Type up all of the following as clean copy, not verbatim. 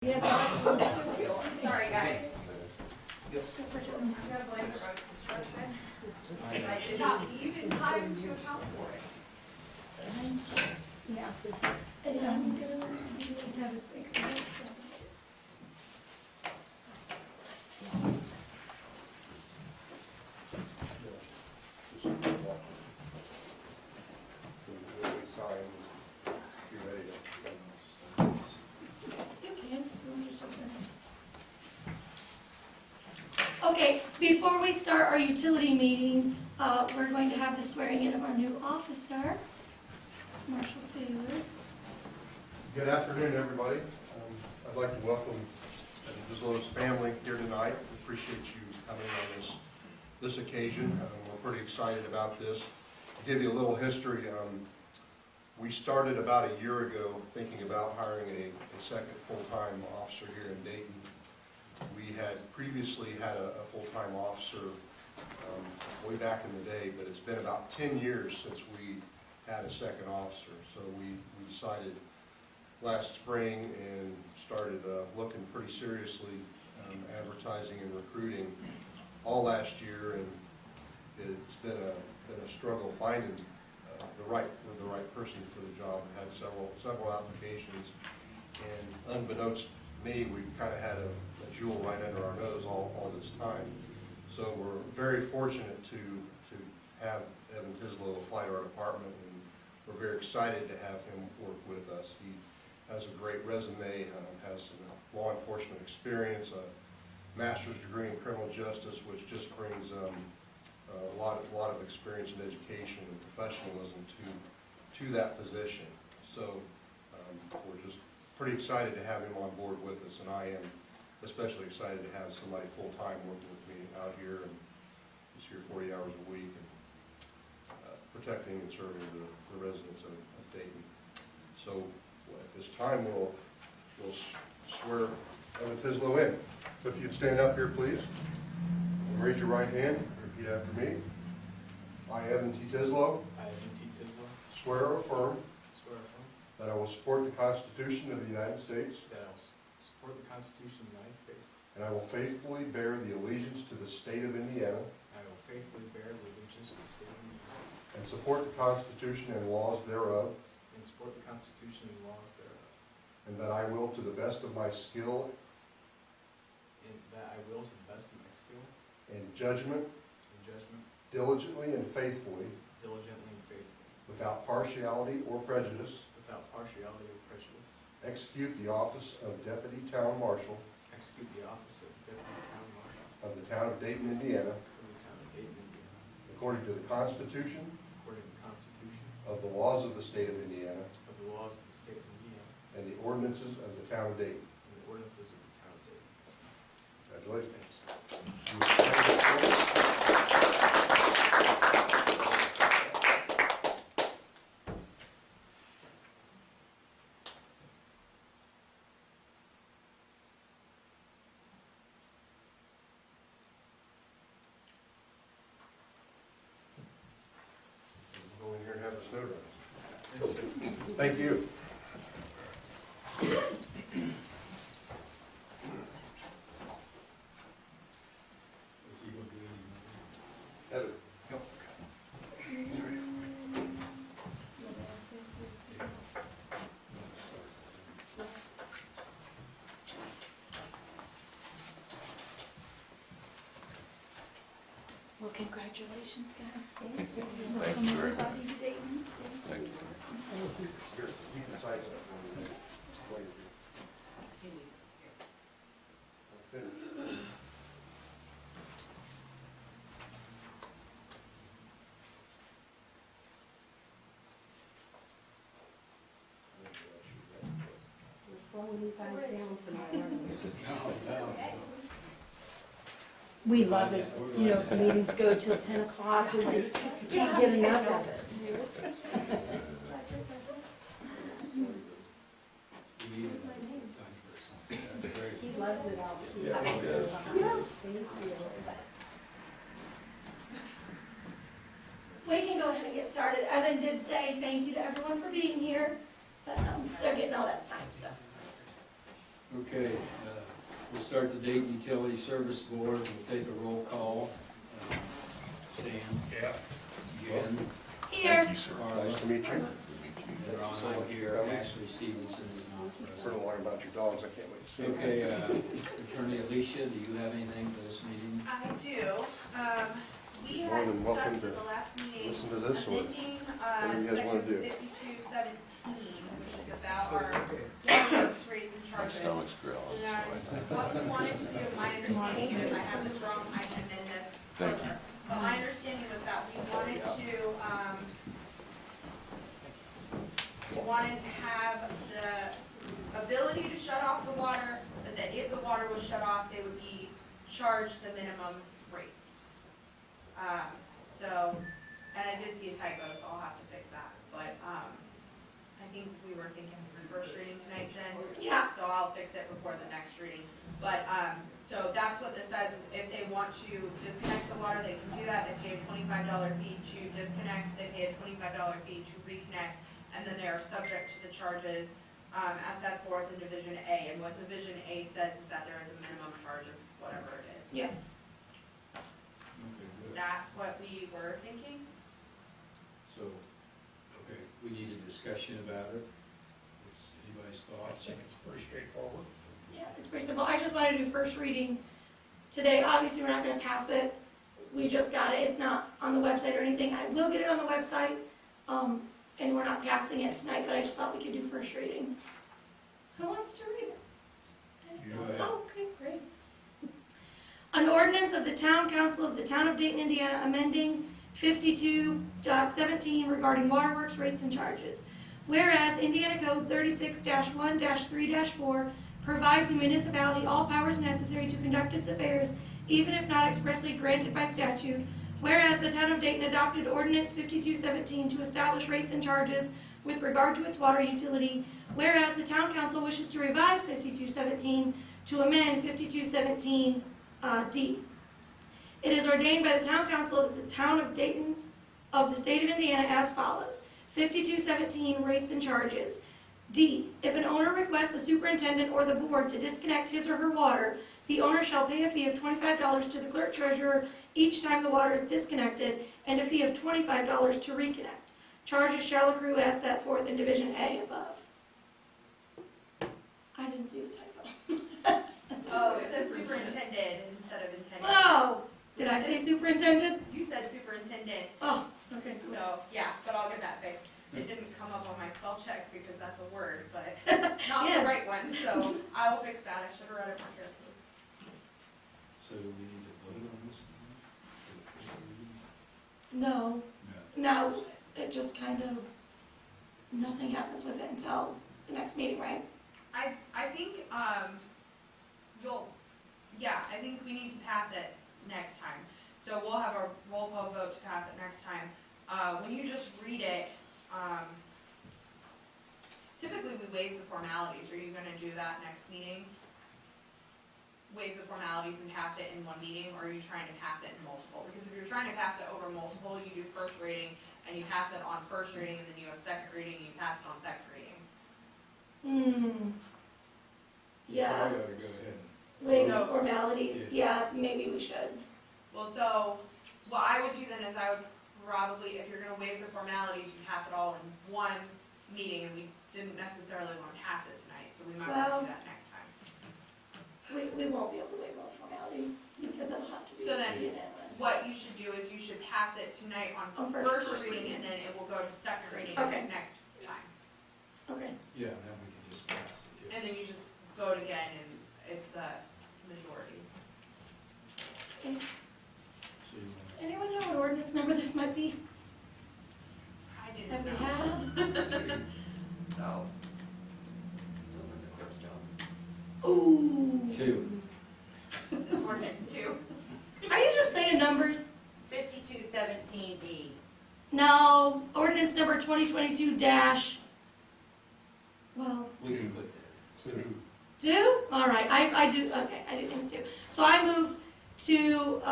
Sorry, guys. Yep. I did not even time to account for it. Yeah. And I'm gonna have a speaker. You can, if you want to something. Okay, before we start our utility meeting, we're going to have the swearing in of our new officer, Marshall Taylor. Good afternoon, everybody. I'd like to welcome Ms. family here tonight. We appreciate you coming on this occasion. We're pretty excited about this. To give you a little history, we started about a year ago thinking about hiring a second full-time officer here in Dayton. We had previously had a full-time officer way back in the day, but it's been about 10 years since we had a second officer. So we decided last spring and started looking pretty seriously, advertising and recruiting all last year, and it's been a struggle finding the right person for the job. We had several applications, and unbeknownst to me, we kind of had a jewel right under our nose all this time. So we're very fortunate to have Evan Tislow apply to our department, and we're very excited to have him work with us. He has a great resume, has some law enforcement experience, a master's degree in criminal justice, which just brings a lot of experience in education and professionalism to that position. So we're just pretty excited to have him on board with us, and I am especially excited to have somebody full-time working with me out here, and he's here 40 hours a week, and protecting and serving the residents of Dayton. So at this time, we'll swear Evan Tislow in. So if you'd stand up here, please, and raise your right hand, repeat after me. I, Evan T. Tislow, swear or affirm that I will support the Constitution of the United States, that I will support the Constitution of the United States, and I will faithfully bear the allegiance to the state of Indiana, and I will faithfully bear the allegiance to the state of Indiana, and support the Constitution and laws thereof, and support the Constitution and laws thereof, and that I will, to the best of my skill and that I will, to the best of my skill and judgment, and judgment, diligently and faithfully, diligently and faithfully, without partiality or prejudice, without partiality or prejudice, execute the office of Deputy Town Marshal execute the office of Deputy Town Marshal of the Town of Dayton, Indiana, of the Town of Dayton, Indiana, according to the Constitution according to the Constitution of the laws of the state of Indiana of the laws of the state of Indiana, and the ordinances of the Town of Dayton. and the ordinances of the Town of Dayton. Congratulations. Go in here and have this notarized. Thank you. Heather. He's ready for me. Well, congratulations, guys. Welcome everybody to Dayton. Thank you. Here, you can sign that for me. Wait. I'm finished. We're slowing you guys down tonight, aren't we? We love it. You know, if meetings go till 10 o'clock, we just can't get enough of it. He loves it all. Thank you. We can go ahead and get started. Evan did say thank you to everyone for being here, but they're getting all that signed stuff. Okay, we'll start the Dayton Utility Service Board, we'll take a roll call. Stan? Yeah. Jen? Here. Carla? Nice to meet you. Ron, I'm here. Ashley Stevenson is not Heard present. a lot about your dogs, I can't wait to see them. Okay, Attorney Alicia, do you have anything for this meeting? I do. We More had than welcome discussed to at the last meeting, Listen to this or amending, what do you guys wanna do? section 5217, which is about our waterworks rates and charges. growling. And what we wanted to do, my understanding, and if I have this wrong, I can amend this further. But my understanding was that we wanted to have the ability to shut off the water, but that if the water was shut off, they would be charged the minimum rates. And I did see a typo, so I'll have to fix that, but, I think we were thinking first reading tonight, Jen. Yeah. So I'll fix it before the next reading. But, so that's what this says, is if they want to disconnect the water, they can do that. They pay a $25 fee to disconnect, they pay a $25 fee to reconnect, and then they are subject to the charges, as set forth in Division A. And what Division A says is that there is a minimum charge of whatever it is. Yeah. Okay, Is good. that what we were thinking? So, okay, we need a discussion about it. What's anybody's thoughts? it's pretty straightforward. Yeah, it's pretty simple. I just wanted to do first reading today. Obviously, we're not gonna pass it. We just got it. It's not on the website or anything. I will get it on the website. And we're not passing it tonight, but I just thought we could do first reading. Who wants to read it? Go ahead. Oh, okay, great. An ordinance of the Town Council of the Town of Dayton, Indiana, amending 52.17 regarding waterworks rates and charges. Whereas Indiana Code 36-1-3-4 provides a municipality all powers necessary to conduct its affairs, even if not expressly granted by statute. Whereas the Town of Dayton adopted Ordinance 5217 to establish rates and charges with regard to its water utility. Whereas the Town Council wishes to revise 5217 to amend 5217 D. It is ordained by the Town Council of the Town of Dayton of the State of Indiana as follows. 5217 rates and charges. D. If an owner requests the superintendent or the board to disconnect his or her water, the owner shall pay a fee of $25 to the clerk treasurer each time the water is disconnected, and a fee of $25 to reconnect. Charges shall accrue as set forth in Division A above. I didn't see the typo. Oh, it says superintendent instead of intended. Oh, did I say superintendent? You said superintendent, Oh, okay. so, yeah, but I'll get that fixed. It didn't come up on my spell check because that's a word, but not Yes. the right one, so I will fix that. I should have read it more carefully. So do we need to vote on this tonight? For the first reading? No, No. no, it just kind of, nothing happens with it until the next meeting, right? I think, I think we need to pass it next time. So we'll have a roll call vote to pass it next time. When you just read it, typically we waive the formalities. Are you gonna do that next meeting? Waive the formalities and pass it in one meeting, or are you trying to pass it in multiple? Because if you're trying to pass it over multiple, you do first reading, and you pass it on first reading, and then you have second reading, and you pass it on second reading. Yeah, Probably ought to go ahead and. waive the No. formalities, yeah, maybe we should. Well, so, what I would do then is I would probably, if you're gonna waive the formalities, you pass it all in one meeting, and we didn't necessarily wanna pass it tonight, so we might wanna Well- do that next time. We won't be able to waive all the formalities, because it'll have to be So then, unanimous. What you should do is you should pass it tonight on On first reading, and then it will go to second reading Okay. next time. Okay, Yeah, and then we can just pass it. yeah. And then you just vote again, and it's the majority. So you anyone know what ordinance number this might be? I Have didn't we know, had? so. Ooh. wanna- Two. It's ordinance two. Are you just saying numbers? 5217D. No, ordinance number 2022 dash, well, We can put that. do? All right, I do, okay, I do things too. So I move to,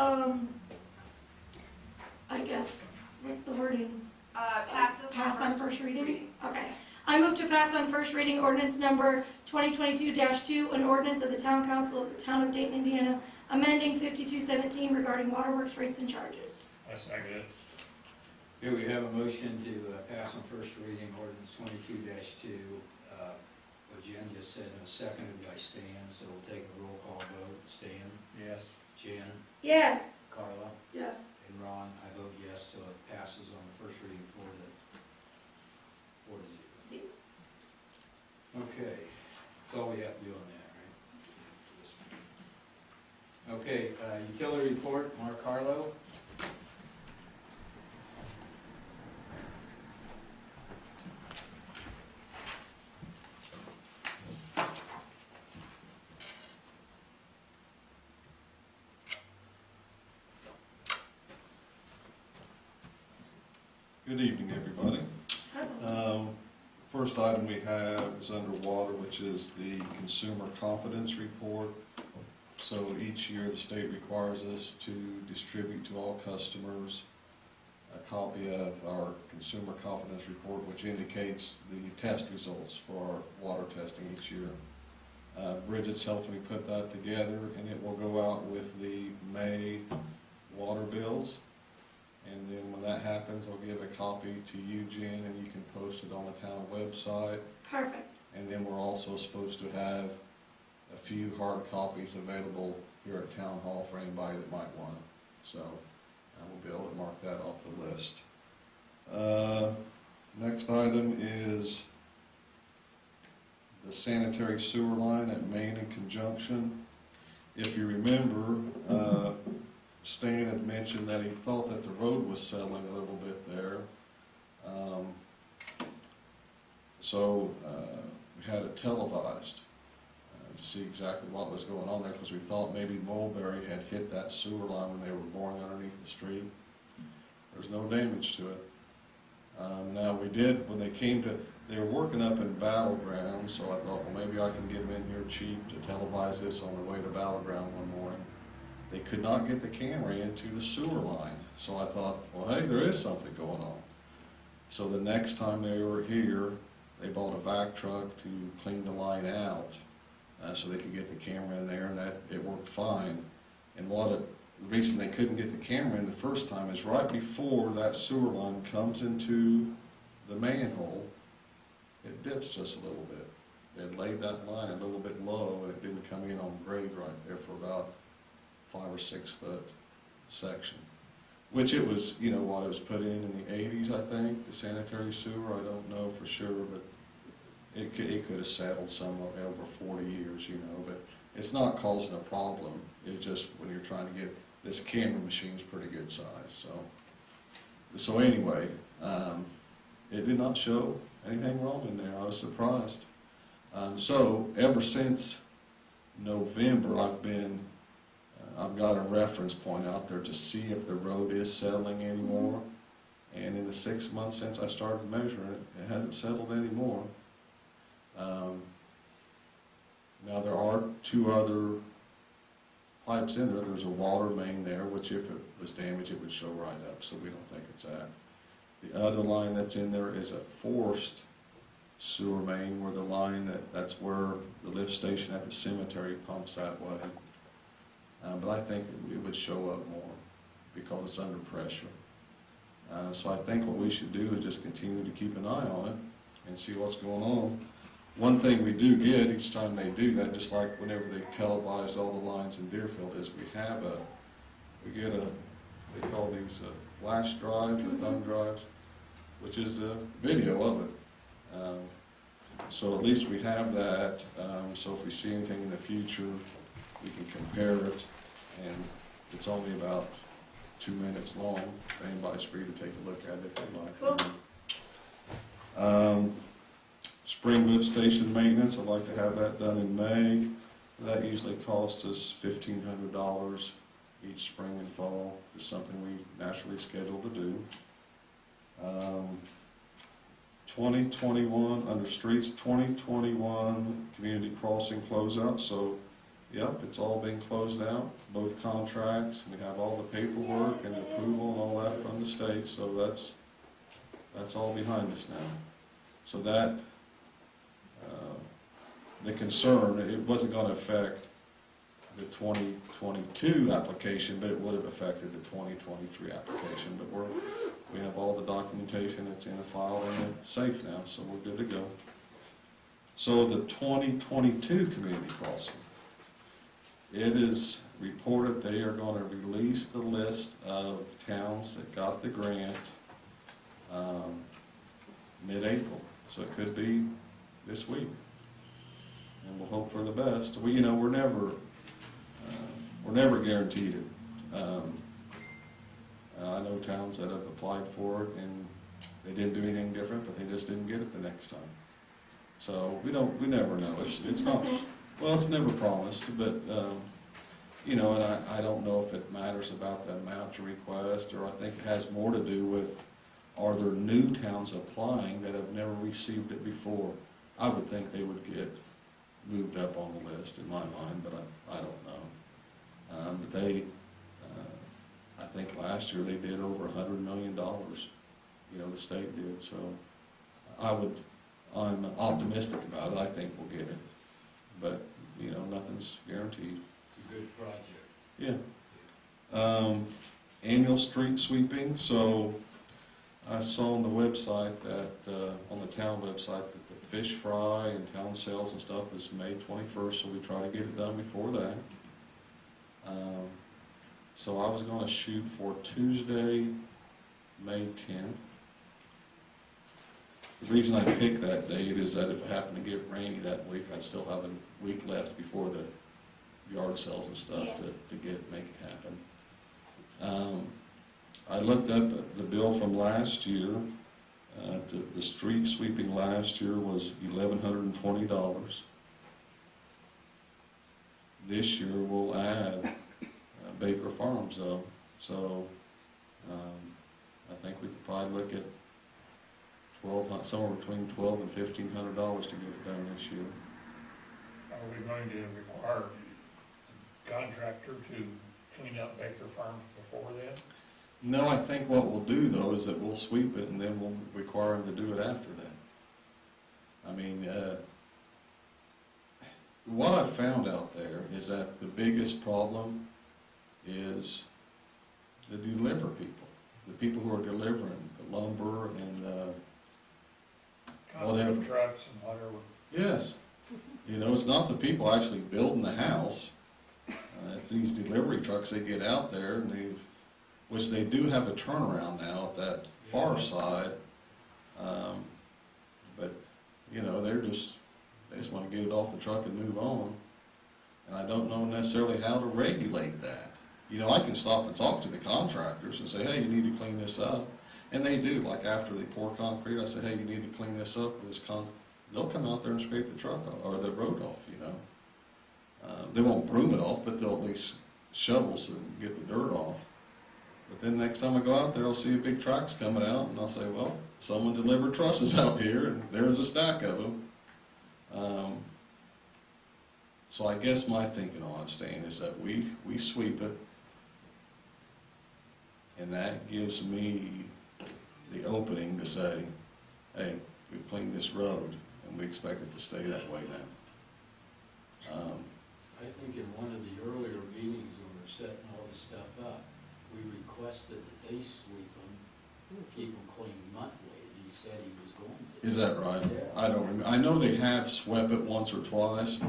I guess, what's the wording? Pass this Pass on first reading? reading. Okay. I move to pass on first reading ordinance number 2022-2, an ordinance of the Town Council of the Town of Dayton, Indiana, amending 5217 regarding waterworks rates and charges. I second it. Here we have a motion to pass on first reading ordinance 22-2. What Jen just said, and seconded by Stan, so we'll take a roll call vote. Stan? Yes. Jen? Yes. Carla? Yes. And Ron? I vote yes, so it passes on the first reading 4-0. Okay, that's all we have to do on that, right? Okay, utility report, Mark Harlow. Good evening, everybody. First item we have is underwater, which is the Consumer Confidence Report. So each year, the state requires us to distribute to all customers a copy of our Consumer Confidence Report, which indicates the test results for our water testing each year. Bridget's helped me put that together, and it will go out with the May water bills. And then when that happens, I'll give a copy to you, Jen, and you can post it on the town website. Perfect. And then we're also supposed to have a few hard copies available here at Town Hall for anybody that might want it. So I will be able to mark that off the list. Next item is the sanitary sewer line at Main and Conjunction. If you remember, Stan had mentioned that he thought that the road was settling a little bit there. So we had it televised to see exactly what was going on there, because we thought maybe Mulberry had hit that sewer line when they were boring underneath the street. There's no damage to it. Now we did, when they came to, they were working up in Battleground, so I thought, well, maybe I can get them in here cheap to televise this on the way to Battleground one morning. They could not get the camera into the sewer line. So I thought, well, hey, there is something going on. So the next time they were here, they bought a vac truck to clean the line out so they could get the camera in there, and that it worked fine. And the reason they couldn't get the camera in the first time is right before that sewer line comes into the manhole, it dips just a little bit. They had laid that line a little bit low, and it didn't come in on grade right there for about 5 or 6 foot section, which it was, you know, what it was put in the 80s, I think, the sanitary sewer. I don't know for sure, but it could have settled somewhere over 40 years, you know, but it's not causing a problem. It's just when you're trying to get, this camera machine's pretty good size. So anyway, it did not show anything wrong in there. I was surprised. So ever since November, I've got a reference point out there to see if the road is settling anymore. And in the 6 months since I started measuring it, it hasn't settled anymore. Now there are 2 other pipes in there. There's a water main there, which if it was damaged, it would show right up, so we don't think it's that. The other line that's in there is a forced sewer main, where the line that's where the lift station at the cemetery pumps that way. But I think it would show up more because it's under pressure. So I think what we should do is just continue to keep an eye on it and see what's going on. One thing we do get each time they do that, just like whenever they televise all the lines in Deerfield, is we get they call these flash drives or thumb drives, which is a video of it. So at least we have that, so if we see anything in the future, we can compare it, and it's only about 2 minutes long. Anybody's free to take a look at it if they like. Cool. Spring lift station maintenance, I'd like to have that done in May. That usually costs us $1,500 each spring and fall. It's something we naturally schedule to do. 2021, under streets, 2021 community crossing closeout. So, yep, it's all been closed out, both contracts, and we have all the paperwork and approval and all that from the state. So that's all behind us now. So that the concern, it wasn't gonna affect the 2022 application, but it would have affected the 2023 application. But we have all the documentation, it's in a file and it's safe now, so we're good to go. So the 2022 community crossing, it is reported they are gonna release the list of towns that got the grant mid-April, so it could be this week. And we'll hope for the best. We're never guaranteed it. I know towns that have applied for it and they didn't do anything different, but they just didn't get it the next time. So we never know. It's not, well, it's never promised, but, and I don't know if it matters about the amount to request, or I think it has more to do with, are there new towns applying that have never received it before? I would think they would get moved up on the list in my mind, but I don't know. But they, I think last year they did over $100 million, the state did, so I'm optimistic about it. I think we'll get it, but, nothing's guaranteed. It's a good project. Yeah. Annual street sweeping, so I saw on the website that, on the town website, that the fish fry and town sales and stuff is May 21st, so we try to get it done before that. So I was gonna shoot for Tuesday, May 10th. The reason I picked that date is that if it happened to get rainy that week, I'd still have a week left before the yard sales and stuff to make it happen. I looked up the bill from last year. The street sweeping last year was $1,120. This year we'll add Baker Farms though, so I think we could probably look at somewhere between $1,200 and $1,500 to get it done this year. Are we going to require the contractor to clean up Baker Farms before then? No, I think what we'll do though is that we'll sweep it and then we'll require them to do it after that. I mean, what I've found out there is that the biggest problem is the deliver people, the people who are delivering the lumber and whatever. Concrete trucks and whatever. Yes. It's not the people actually building the house. It's these delivery trucks, they get out there and which they do have a turnaround now at that far side. But, they just want to get it off the truck and move on. And I don't know necessarily how to regulate that. I can stop and talk to the contractors and say, hey, you need to clean this up. And they do, like after they pour concrete, I say, hey, you need to clean this up. They'll come out there and scrape the truck off, or the road off, They won't broom it off, but they'll at least shovel so they can get the dirt off. But then next time I go out there, I'll see a big trucks coming out, and I'll say, well, someone delivered trusses out here, and there's a stack of them. So I guess my thinking on it, Stan, is that we sweep it, and that gives me the opening to say, hey, we cleaned this road, and we expect it to stay that way now. I think in one of the earlier meetings when we were setting all this stuff up, we requested that they sweep them, keep them clean monthly, and he said he was going to. Is that right? Yeah. I don't remember. I know they have swept it once or twice,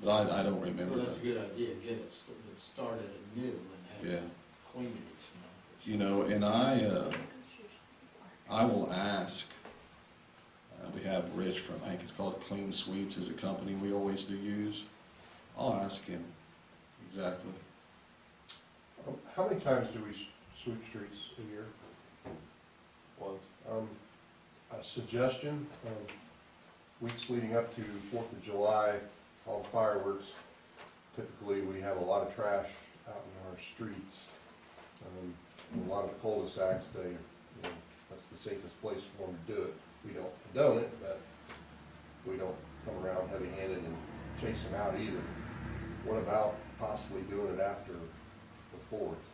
but I don't remember So that's a that. good idea, get it started anew and have it clean it each month. And I will ask, we have Rich from, I think it's called Clean Sweeps, is a company we always do use. I'll ask him exactly. How many times do we sweep streets a year? Once. A suggestion, weeks leading up to 4th of July, all the fireworks, typically we have a lot of trash out in our streets. A lot of the cul-de-sacs, that's the safest place for them to do it. We don't condone it, but we don't come around heavy-handed and chase them out either. What about possibly doing it after the 4th?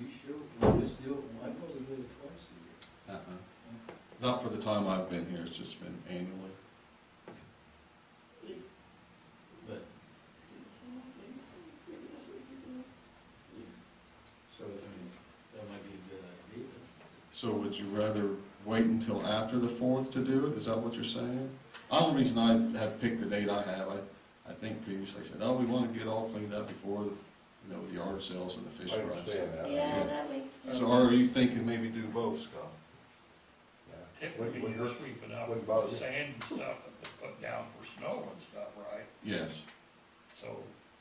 You sure? We'll just do it, I thought we did it twice a year. Not for the time I've been here, it's just been annually. So would you rather wait until after the 4th to do it? Is that what you're saying? The only reason I have picked the date I have, I think previously said, oh, we want to get all cleaned up before, the yard sales and the fish I fries. understand that. Yeah, that makes sense. So are you thinking maybe do both, Scott? Yeah. Typically, Wouldn't you're hurt- sweeping up wouldn't the bother me. sand and stuff that was put down for snow and stuff, right? Yes, So,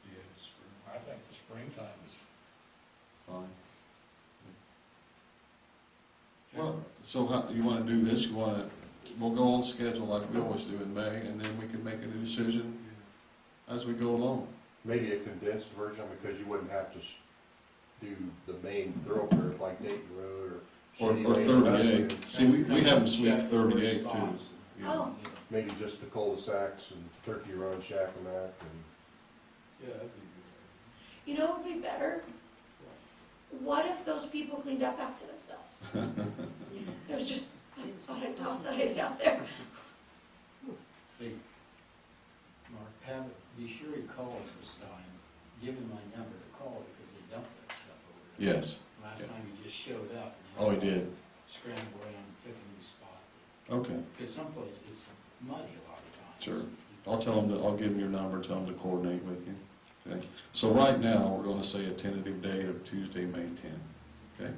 Yeah, it's spring. I think the springtime is, fine. Well, so how, you want to do this, we'll go on schedule like we always do in May, and then we can make a decision as we go along. Maybe a condensed version, because you wouldn't have to do the main thoroughfare like Dayton Road or. Or Shady Lane or Westland. 38. See, we haven't swept Check the worst 38 too. spots. Yeah. Oh. Maybe just the cul-de-sacs and Turkey Run, Shackamack, and Yeah, that'd be good. You know what would be better? What if those people cleaned up after themselves? It was just, I thought I'd toss that idea out there. Hey, Mark, be sure he calls this time. Give him my number to call because they dumped that stuff over there. Yes. Last time he just showed up. Oh, he did? Scramble around, pick a new spot. Okay, Because someplace it's muddy a lot of times. sure. I'll give him your number, tell him to coordinate with you. Okay. So right now, we're going to say a tentative day of Tuesday, May 10th. Okay?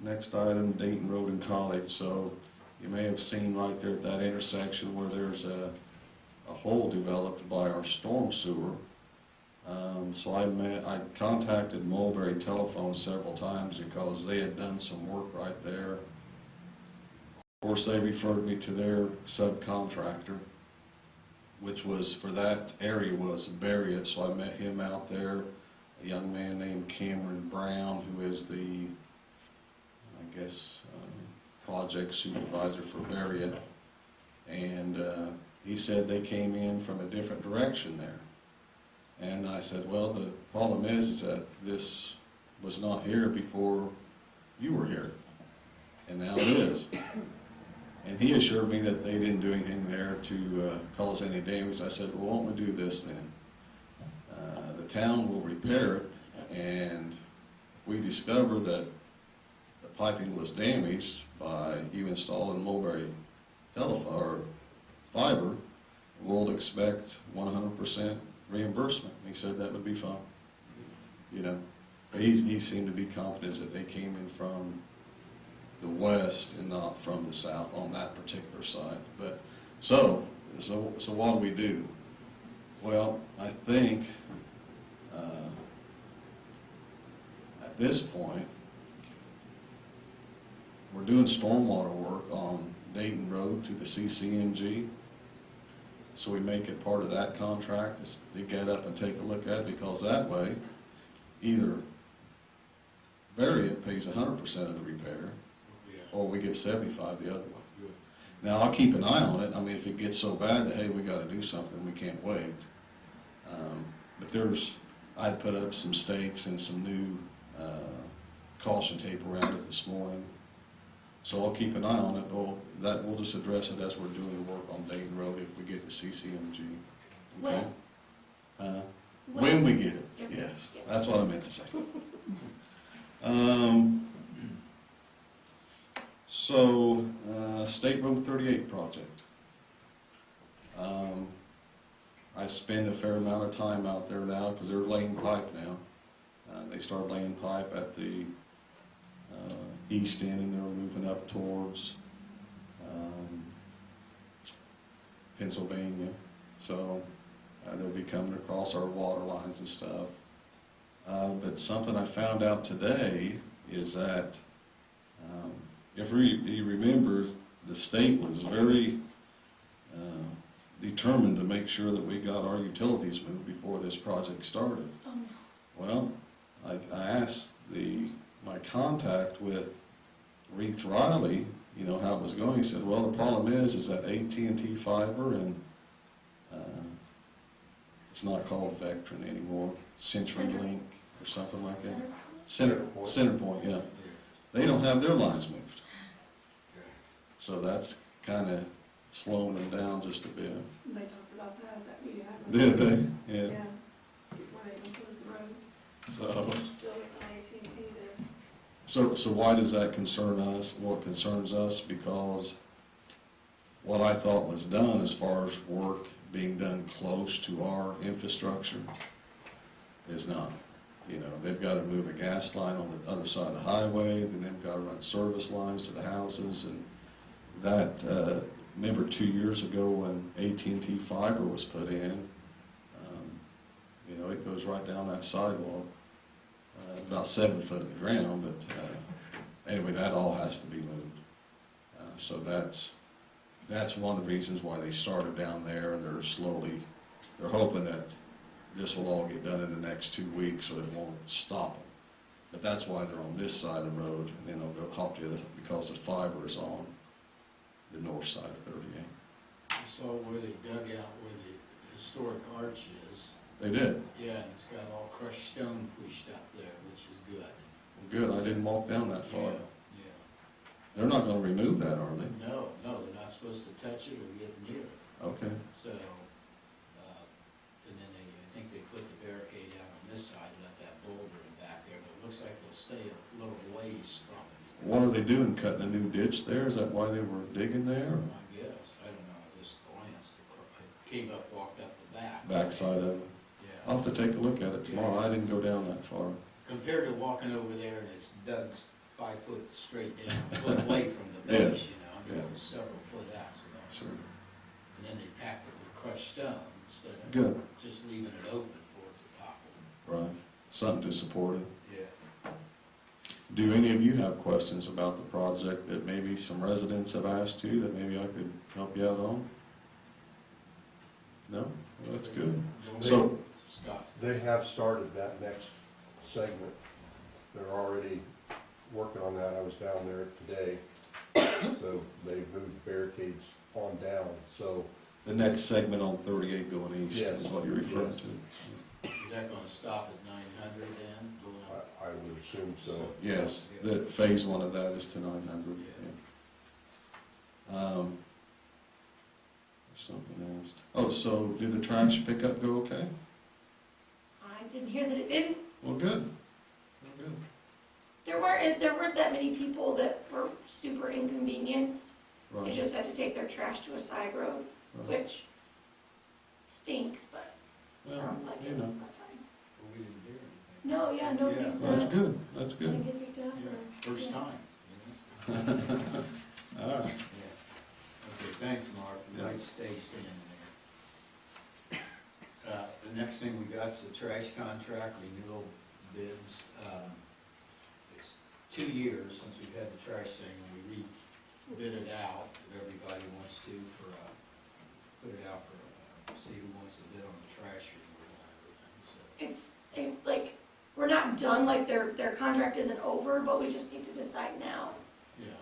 Next item, Dayton Road and College. So you may have seen right there at that intersection where there's a hole developed by our storm sewer. So I contacted Mulberry Telephone several times because they had done some work right there. Of course, they referred me to their subcontractor, which was, for that area, was Barriott, so I met him out there, a young man named Cameron Brown, who is the, I guess, project supervisor for Barriott, and he said they came in from a different direction there. And I said, well, the problem is that this was not here before you were here, and now it is. And he assured me that they didn't do anything there to cause any damage. I said, well, why don't we do this then? The town will repair it, and if we discover that the piping was damaged by you installing Mulberry telephone or fiber, we'll expect 100% reimbursement. He said that would be fine. You know, but he seemed to be confident that they came in from the west and not from the south on that particular side. But so what do we do? Well, I think at this point we're doing stormwater work on Dayton Road to the CCMG. So we make it part of that contract is to get up and take a look at it, because that way either Barriott pays 100% of the repair, or we get 75 the other way. Now, I'll keep an eye on it. I mean, if it gets so bad that, hey, we got to do something, we can't wait. But I'd put up some stakes and some new caution tape around it this morning. So I'll keep an eye on it. We'll just address it as we're doing the work on Dayton Road if we get the CCMG. Okay? When we get it, yes. That's what I meant to say. State Road 38 project. I spend a fair amount of time out there now because they're laying pipe now. They started laying pipe at the east end, and they're moving up towards Pennsylvania. So they'll be coming across our water lines and stuff. But something I found out today is that if you remember, the state was very determined to make sure that we got our utilities moved before this project started. Oh, no. Well, I asked my contact with Reith Riley, you know, how it was going. He said, well, the problem is that AT&T fiber, and it's not called Vectron anymore, CenturyLink or something like that. Centerpoint, yeah. They don't have their lines moved. So that's kind of slowing them down just a bit. They talked about that at that meeting. Did they? Yeah. Before they even closed the road. So, Still at AT&T So why does that concern us? Well, it concerns us because what I thought was done as far as work being done close to our infrastructure is not. You know, they've got to move a gas line on the other side of the highway, then they've got to run service lines to the houses, and that, remember 2 years ago when AT&T fiber was put in, you know, it goes right down that sidewalk, about 7 foot in the ground, but anyway, that all has to be moved. So that's one of the reasons why they started down there, and they're hoping that this will all get done in the next 2 weeks, so it won't stop them. But that's why they're on this side of the road, and then they'll go hop to the other, because the fiber is on the north side of 38. I saw where they dug out where the historic arch is. They did. Yeah, and it's got all crushed stone pushed up there, which is good. Good, I didn't walk down that far. Yeah, They're not gonna remove that, are they? yeah. No, they're not supposed to touch it or get near it. Okay. So, and then I think they put the barricade out on this side, let that boulder in back there, but it looks like they'll stay a little ways from it. What are they doing, cutting a new ditch there? Is that why they were digging there? I guess, I don't know, I just glanced, I came up, walked up the back. Backside of it? Yeah. I'll have to take a look at it tomorrow. I didn't go down that far. Compared to walking over there and it's dug 5 foot straight down, a foot away from the Yeah. base, you know, I mean, it Yeah. was several foot out, so that was, Sure. and then they packed it with crushed stone instead of Good, just leaving it open for it to topple. right. Something to support it. Yeah. Do any of you have questions about the project that maybe some residents have asked you that maybe I could help you out on? No? Well, that's good. So, Scott's. They have started that next segment. They're already working on that. I was down there today. So they've moved barricades on down, so. the next segment on 38 going east Yes. is what you're referring to? Is that gonna stop at 900 then? Going up? I would assume so. Yes, the phase 1 of that is to 900. Yeah. There's something else. Oh, so did the trash pickup go okay? I didn't hear that it didn't. Well, good. Well, good. There weren't that many people that were super inconvenienced. They Right. just had to take their trash to a side road, Right. which stinks, but Well, sounds like you it know. went fine. Well, we didn't hear anything. No, yeah, nobody's, That's good, that's didn't good. get picked up Yeah, or. first yeah. time, you know? All right. Yeah. Okay, thanks, Mark. You Yeah. might stay standing there. The next thing we got is the trash contract renewal bids. It's 2 years since we've had the trash thing, and we re-bid it out, if everybody wants to, for, put it out for, see who wants to bid on the trash removal and everything, so. Like, we're not done, like their contract isn't over, but we just need to decide now. Yeah,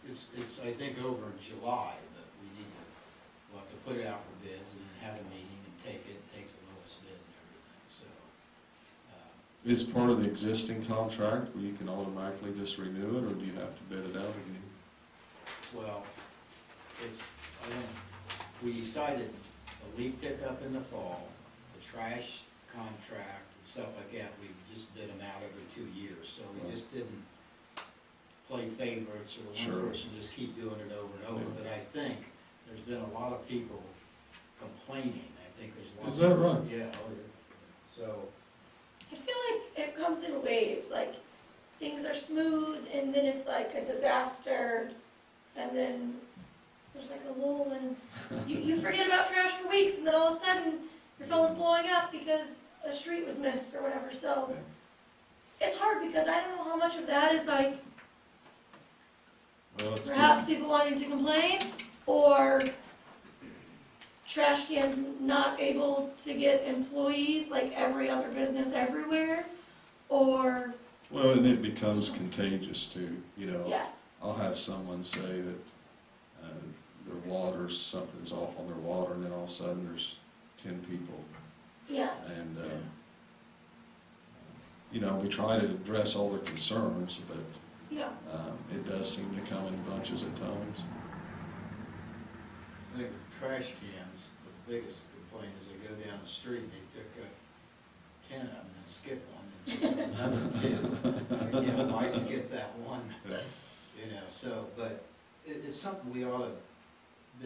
it's, I think, over in July, but we need to, we'll have to put it out for bids and then have a meeting and take the lowest bid and everything, so. Is part of the existing contract where you can automatically just renew it, or do you have to bid it out again? Well, I think, we decided the leaf pickup in the fall, the trash contract and stuff like that, we just bid them out every 2 years, so we Right. just didn't play favorites or Sure. one person just keep doing it over and over, Yeah. but I think there's been a lot of people complaining, I think there's a lot of. Is that people- right? Yeah, oh, yeah, so, I feel like it comes in waves, like things are smooth and then it's like a disaster, and then there's like a lull and you forget about trash for weeks, and then all of a sudden your phone's blowing up because a street was missed or whatever, so it's hard because I don't know how much of that is like Well, it's perhaps people wanting to complain, or trash cans not able to get employees like every other business everywhere, or, Well, and it becomes contagious too, you know. yes. I'll have someone say that their water's, something's off on their water, and then all of a sudden there's 10 people. Yes. And, you know, we try to address all their concerns, but Yeah. it does seem to come in bunches at times. I think with trash cans, the biggest complaint is they go down the street and they pick up 10 of them and skip one and take another 2. You know, why skip that one? You know, so, but it's something we ought to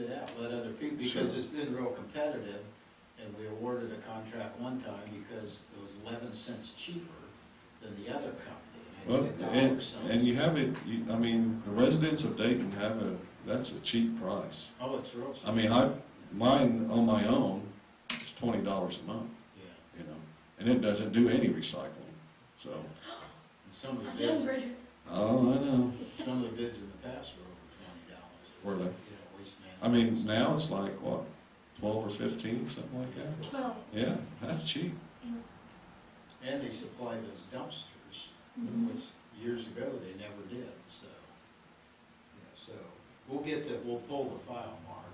bid out, let other people, because Sure. it's been real competitive, and we awarded a contract one time because it was 11 cents cheaper than the other company. Well, I think $1 and you have it, I mean, the residents of Dayton have that's a cheap price. Oh, it's real cheap. I mean, mine on my own is $20 a month, Yeah, you know, and it doesn't do any recycling, so, and some of the I'm telling bids, Bridget. oh, I know. some of the bids in the past were over $20. Were they? You know, waste I management. mean, now it's like, what, 12 or 15, something like that? 12. Yeah, that's cheap. And they supply those dumpsters, Mhm. which years ago they never did, so. Yeah, so, we'll pull the file, Mark,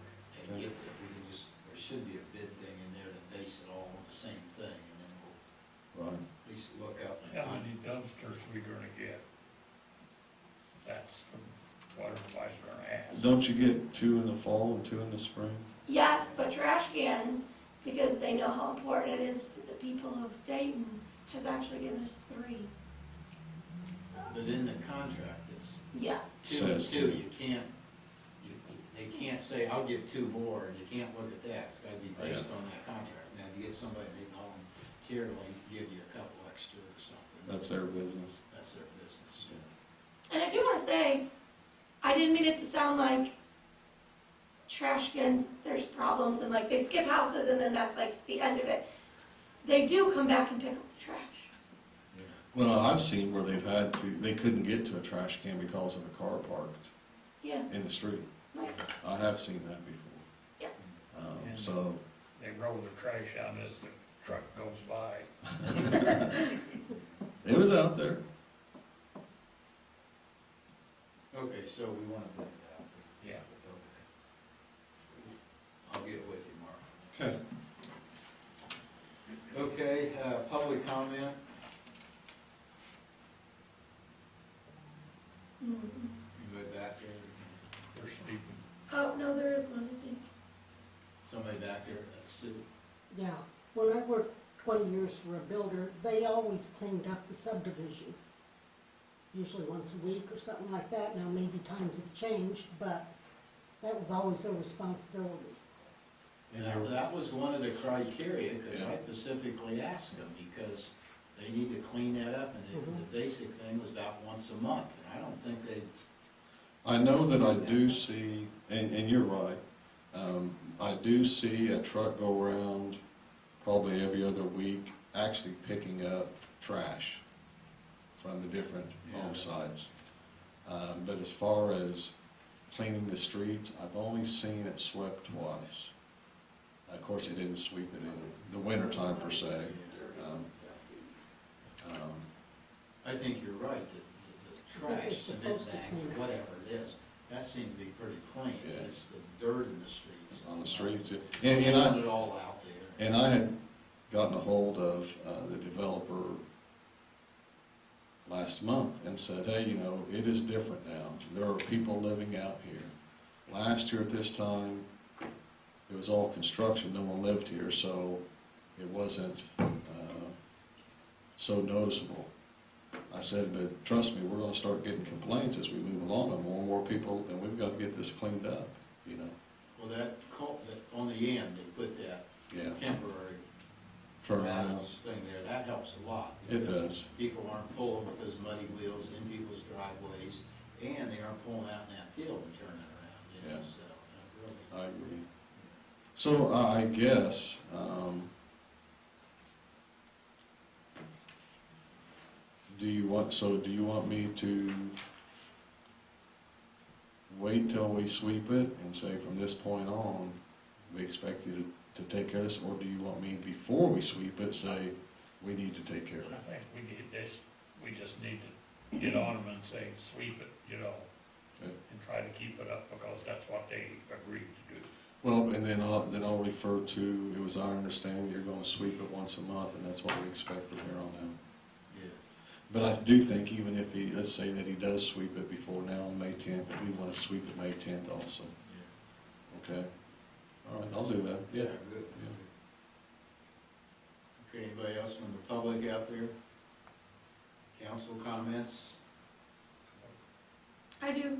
and Okay. get the, we can just, there should be a bid thing in there to base it all on the same thing, and then we'll Right. at least look up. How many dumpsters we gonna get? That's what everybody's gonna ask. Don't you get 2 in the fall and 2 in the spring? Yes, but trash cans, because they know how important it is to the people of Dayton, has actually given us 3. So, But in the contract, it's yeah. 2 and Says 2, two. you can't, they can't say, I'll give 2 more, and you can't look at that, it's gotta be based on that contract. Now, if you get somebody, they voluntarily give you a couple extra or something. That's their business. That's their business, yeah. And I do want to say, I didn't mean it to sound like trash cans, there's problems, and like they skip houses and then that's like the end of it. They do come back and pick up the trash. Well, I've seen where they couldn't get to a trash can because of a car parked Yeah, in the street. right. I have seen that before. Yeah. So, They roll the trash out as the truck goes by. it was out there. Okay, so we want to put it out there. Yeah. Okay. I'll get with you, Mark. Okay. Okay, public comment? Mhm. You go back there, They're sleeping. Oh, no, there is one, I think. somebody back there, that's Sue. Yeah, when I worked 20 years for a builder, they always cleaned up the subdivision. Usually once a week or something like that. Now, maybe times have changed, but that was always their responsibility. And that was one of the criteria, because I Yeah. specifically asked them, because they need to clean that up, and the basic thing was about once a month, and I don't think they, I know that I do see, and you're right, I do see a truck go around probably every other week, actually picking up trash from the different home sites. But as far as cleaning the streets, I've only seen it swept twice. Of course, they didn't sweep it in the wintertime per se. I think you're right, the they're trash, cement supposed to bags, clean or it. whatever it is, that seemed to be pretty clean, Yeah. but it's the dirt in the streets. On the streets, They and want I, it all out there. and I had gotten a hold of the developer last month and said, hey, you know, it is different now. There are people living out here. Last year at this time, it was all construction, no one lived here, so it wasn't so noticeable. I said, but trust me, we're gonna start getting complaints as we move along, and more people, and we've got to get this cleaned up, you know? Well, that on the end, they put that Yeah, temporary turn around. rattles thing there, that helps a lot. It because does. People aren't pulling with those muddy wheels in people's driveways, and they aren't pulling out in that field and turning around, you know, Yeah. so, really. I agree. So I guess, do you want me to wait till we sweep it and say from this point on, we expect you to take care of this, or do you want me before we sweep it, say, we need to take care of I it? think we need this, we just need to get on them and say, sweep it, you know, Okay. and try to keep it up, because that's what they agreed to do. Well, and then I'll refer to, it was our understanding you're gonna sweep it once a month, and that's what we expect from here on out. Yeah. But I do think even if he, let's say that he does sweep it before now on May 10th, that we want to sweep it May 10th also, Yeah. okay? All right, I'll do that, yeah. Good. Yeah. Okay, anybody else else from the public out there? Council comments? I do.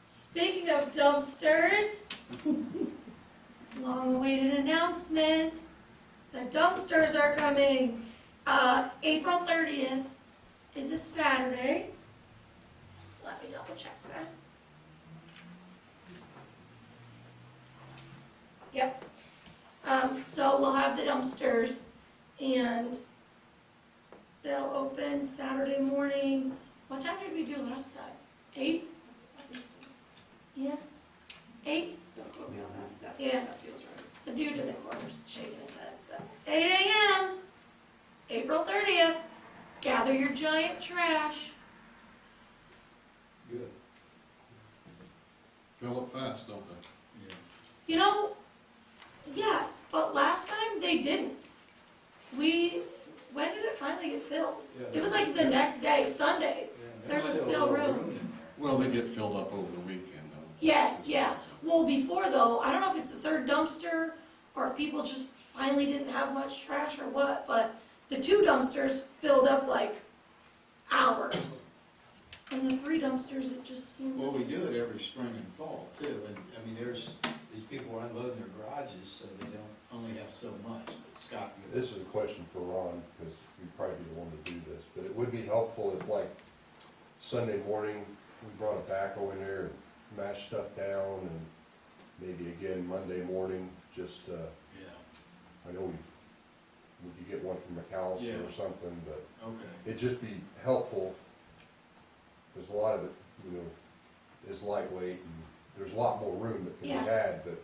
Speaking of dumpsters, long-awaited announcement. The dumpsters are coming. April 30th is a Saturday. Let me double check that. Yep. So we'll have the dumpsters and they'll open Saturday morning. What time did we do last time? 8? Yeah? 8? Don't quote me on that. Yeah. That feels right. The dude in the corner's shaking his head, so. 8 a.m., April 30th. Gather your giant trash. Good. Fill up fast, don't they? Yeah. You know, yes, but last time they didn't. When did it finally get filled? It was like the next day, Sunday. There was still room. in there. Well, they get filled up over the weekend, though. Yeah. Well, before though, I don't know if it's the third dumpster or if people just finally didn't have much trash or what, but the 2 dumpsters filled up like hours. And the 3 dumpsters, it just seemed. Well, we do it every spring and fall too, and, I mean, these people are unloading their garages, so they don't only have so much, but Scott. you- This is a question for Ron, because we probably be the one to do this, but it would be helpful if like Sunday morning, we brought a backhoe in there and mashed stuff down, and maybe again Monday morning, just, Yeah, I know would you get one from McAllister Yeah. or something, but okay. it'd just be helpful, because a lot of it, you know, is lightweight, and there's a lot more room that can be Yeah. had, but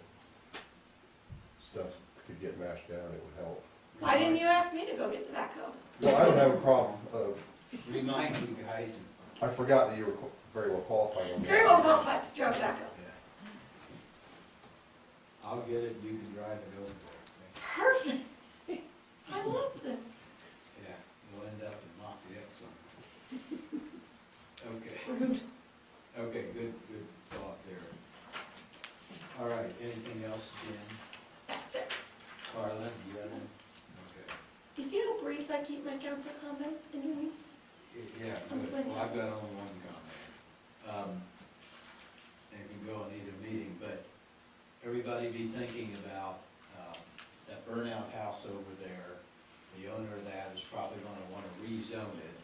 stuff could get mashed down, it would help. Why didn't you ask me to go get the backhoe? Well, I don't have a problem, Remind you guys. I forgot that you were very well qualified on that. Very well qualified to drive a backhoe. Yeah. I'll get it, you can drive it over there. Perfect. I love this. Yeah, you'll end up in Lafayette somewhere. Okay, Rude. okay, good thought there. All right, anything else, Jen? That's it. Carla, you got any? Okay. You see how brief I keep my council comments anyway? Yeah, good. Well, I've got only one comment. And it can go in either meeting, but everybody be thinking about, that burnout house over there. The owner of that is probably gonna wanna rezone it,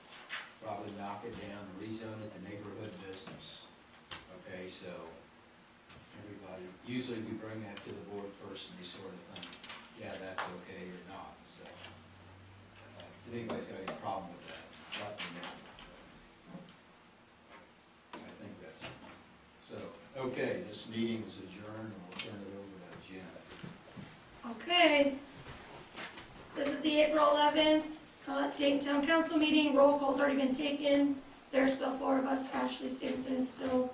probably knock it down, rezone it to neighborhood business. Okay, so everybody, usually we bring that to the board first and they sort of think, yeah, that's okay or not, so. If anybody's got any problem with that, let me know. I think that's, so, okay, this meeting is adjourned and we'll turn it over to Jen. Okay. This is the April 11th Dayton Town Council meeting. Roll call's already been taken. There's still 4 of us. Ashley Stevenson is still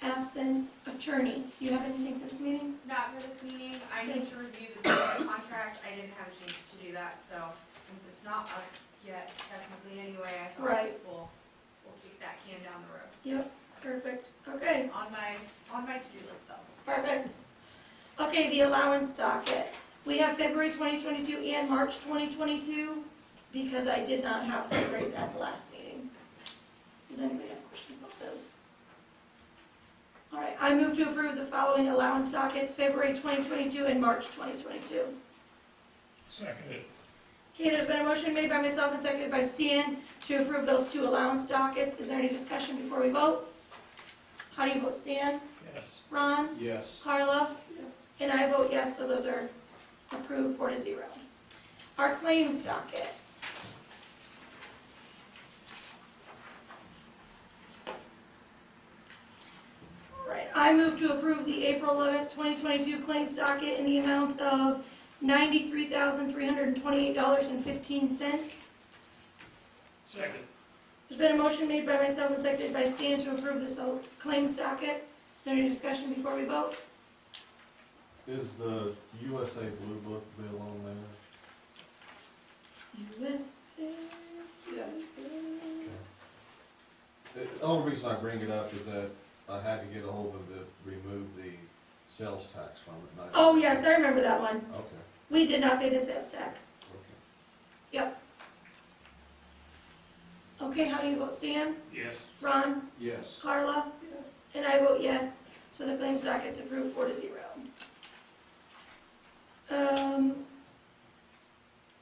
absent. Attorney, do you have anything for this meeting? Not for this meeting, I need to review the contract, I didn't have a chance to do that, so since it's not up yet technically anyway, I thought Right. we'll kick that can down the road. Yep, perfect. Okay, On my to-do list though. perfect. Okay, the allowance docket. We have February 2022 and March 2022 because I did not have February's at the last meeting. Does anybody have questions about those? All right, I move to approve the following allowance dockets, February 2022 and March 2022. Seconded. Okay, there's been a motion made by myself and seconded by Stan to approve those 2 allowance dockets. Is there any discussion before we vote? How do you vote, Stan? Yes. Ron? Yes. Carla? Yes. And I vote yes, so those are approved 4-0. Our claims docket. All right, I move to approve the April 11th, 2022 claims docket in the amount of $93,328.15. Second. There's been a motion made by myself and seconded by Stan to approve this claims docket. Is there any discussion before we vote? Is the USA Blue Book bill on there? USA, yes. The only reason I bring it up is that I had to get a hold of remove the sales tax from it. and I- Oh, yes, I remember that one. Okay, We did not pay the sales tax. okay. Yep. Okay, how do you vote, Stan? Yes. Ron? Yes. Carla? Yes. And I vote yes, so the claims docket's approved 4-0.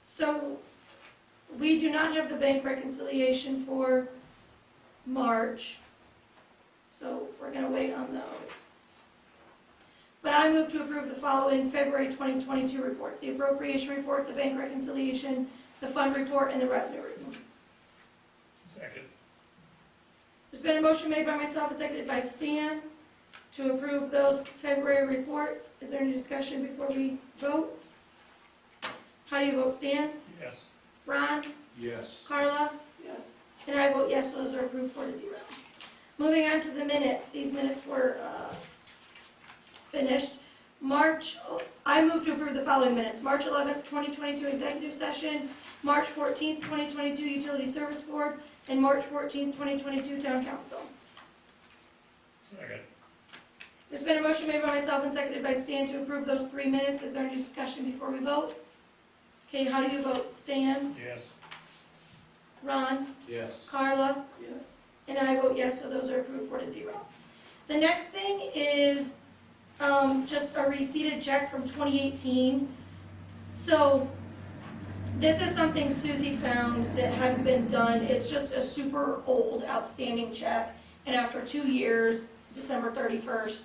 So, we do not have the bank reconciliation for March, so we're gonna wait on those. But I move to approve the following February 2022 reports: the appropriation report, the bank reconciliation, the fund report, and the revenue report. Second. There's been a motion made by myself and seconded by Stan to approve those February reports. Is there any discussion before we vote? How do you vote, Stan? Yes. Ron? Yes. Carla? Yes. And I vote yes, so those are approved 4-0. Moving on to the minutes. These minutes were finished. I move to approve the following minutes: March 11th, 2022 executive session, March 14th, 2022 utility service board, and March 14th, 2022 town council. Second. There's been a motion made by myself and seconded by Stan to approve those 3 minutes. Is there any discussion before we vote? Okay, how do you vote? Stan? Yes. Ron? Yes. Carla? Yes. And I vote yes, so those are approved 4-0. The next thing is just a receipted check from 2018. So this is something Susie found that hadn't been done. It's just a super old outstanding check. And after 2 years, December 31st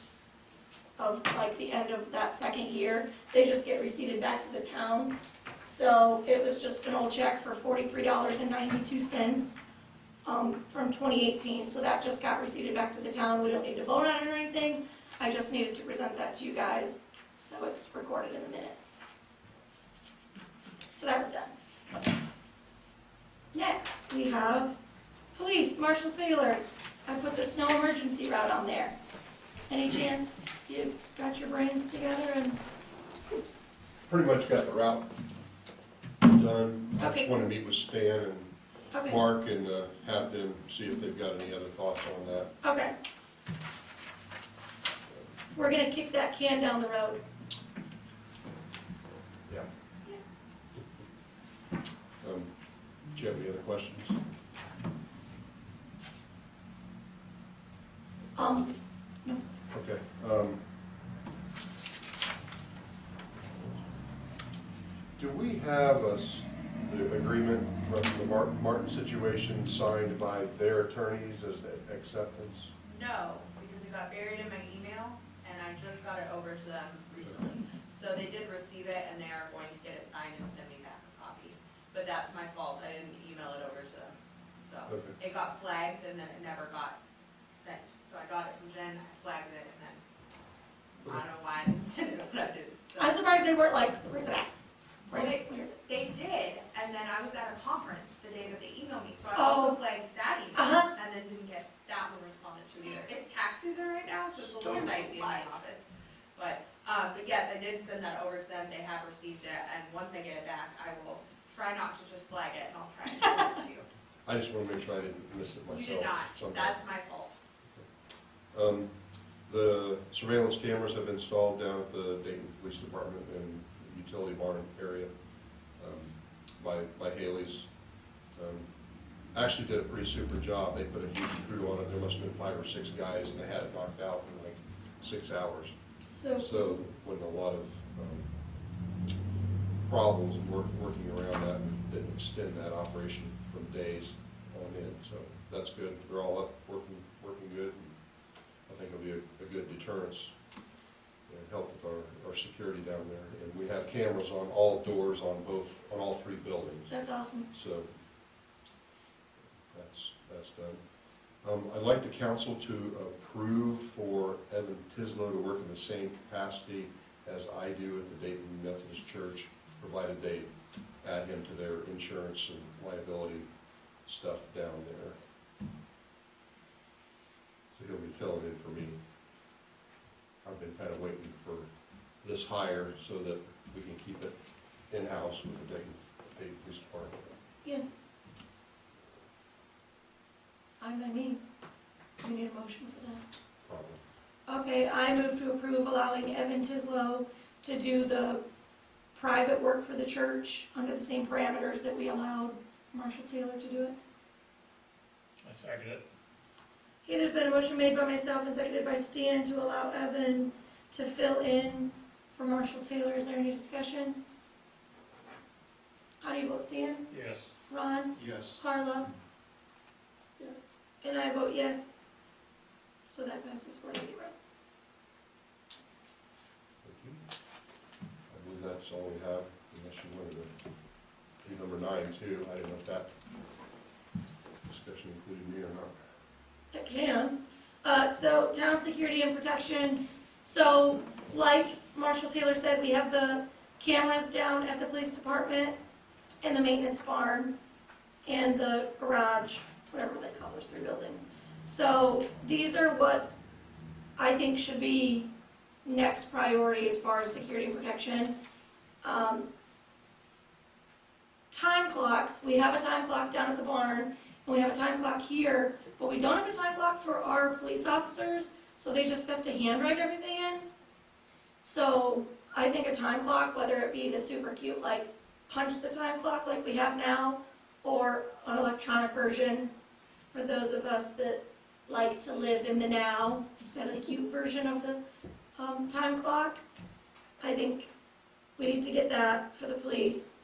of like the end of that second year, they just get receipted back to the town. So it was just an old check for $43.92 from 2018. So that just got receipted back to the town. We don't need to vote on it or anything. I just needed to present that to you guys so it's recorded in the minutes. So that was done. Next, we have police, Marshall Saylor. I put the snow emergency route on there. Any chance you got your brains together and? Pretty much got the route done. I Okay. just want to meet with Stan and Okay, Mark and have them see if they've got any other thoughts on that. okay. We're gonna kick that can down the road. Yeah. Do you have any other questions? No. Okay. Do we have the agreement from the Martin situation signed by their attorneys as the acceptance? No, because it got buried in my email, and I just got it over to them recently. So they did receive it, and they are going to get it signed and send me back a copy. But that's my fault, I didn't email it over to them. So Okay. it got flagged, and then it never got sent. So I got it from Jen, I flagged it, and then I don't know why I didn't send it, but I did. So. I'm surprised they weren't like, where's it at? Well, Right, where's it? they did, and then I was at a conference the day that they emailed me, so I Oh. also flagged that email, Uh-huh. and then didn't get that one responded to either. It's tax season right now, so it's a little dicey in my office. But yes, I did send that over to them, they have received it, and once I get it back, I will try not to just flag it, and I'll try and send it to you. I just want to make sure I didn't miss it myself. You did not, somehow. that's my fault. The surveillance cameras have been installed down at the Dayton Police Department and the utility barn area by Haley's. Actually did a pretty super job. They put a huge crew on it. There must have been 5 or 6 guys, and they had it knocked out in like 6 hours. So there wasn't a lot of problems working around that, and didn't extend that operation from days on in. So that's good. They're all up, working good. And I think it'll be a good deterrence and help with our security down there. And we have cameras on all doors on all 3 buildings. That's awesome. So that's done. I'd like the council to approve for Evan Tislow to work in the same capacity as I do at the Dayton Methodist Church, provided they add him to their insurance and liability stuff down there. So he'll be filling in for me. I've been kind of waiting for this hire so that we can keep it in-house with the Dayton Police Department. Yeah. I mean, we need a motion for that. Probably. Okay, I move to approve allowing Evan Tislow to do the private work for the church under the same parameters that we allowed Marshall Taylor to do it. I second it. Okay, there's been a motion made by myself and seconded by Stan to allow Evan to fill in for Marshall Taylor. Is there any discussion? How do you vote, Stan? Yes. Ron? Yes. Carla? Yes. And I vote yes. So that passes 4-0. Thank you. I believe that's all we have, unless you wanted to do number 9 too. I didn't know if that discussion included me or not. It can. So town security and protection. So like Marshall Taylor said, we have the cameras down at the police department and the maintenance barn and the garage, whatever they call those 3 buildings. So these are what I think should be next priority as far as security and protection. Time clocks, we have a time clock down at the barn, and we have a time clock here, but we don't have a time clock for our police officers, so they just have to handwrite everything in. So I think a time clock, whether it be the super cute, like punch the time clock like we have now, or an electronic version for those of us that like to live in the now instead of the cute version of the time clock. I think we need to get that for the police.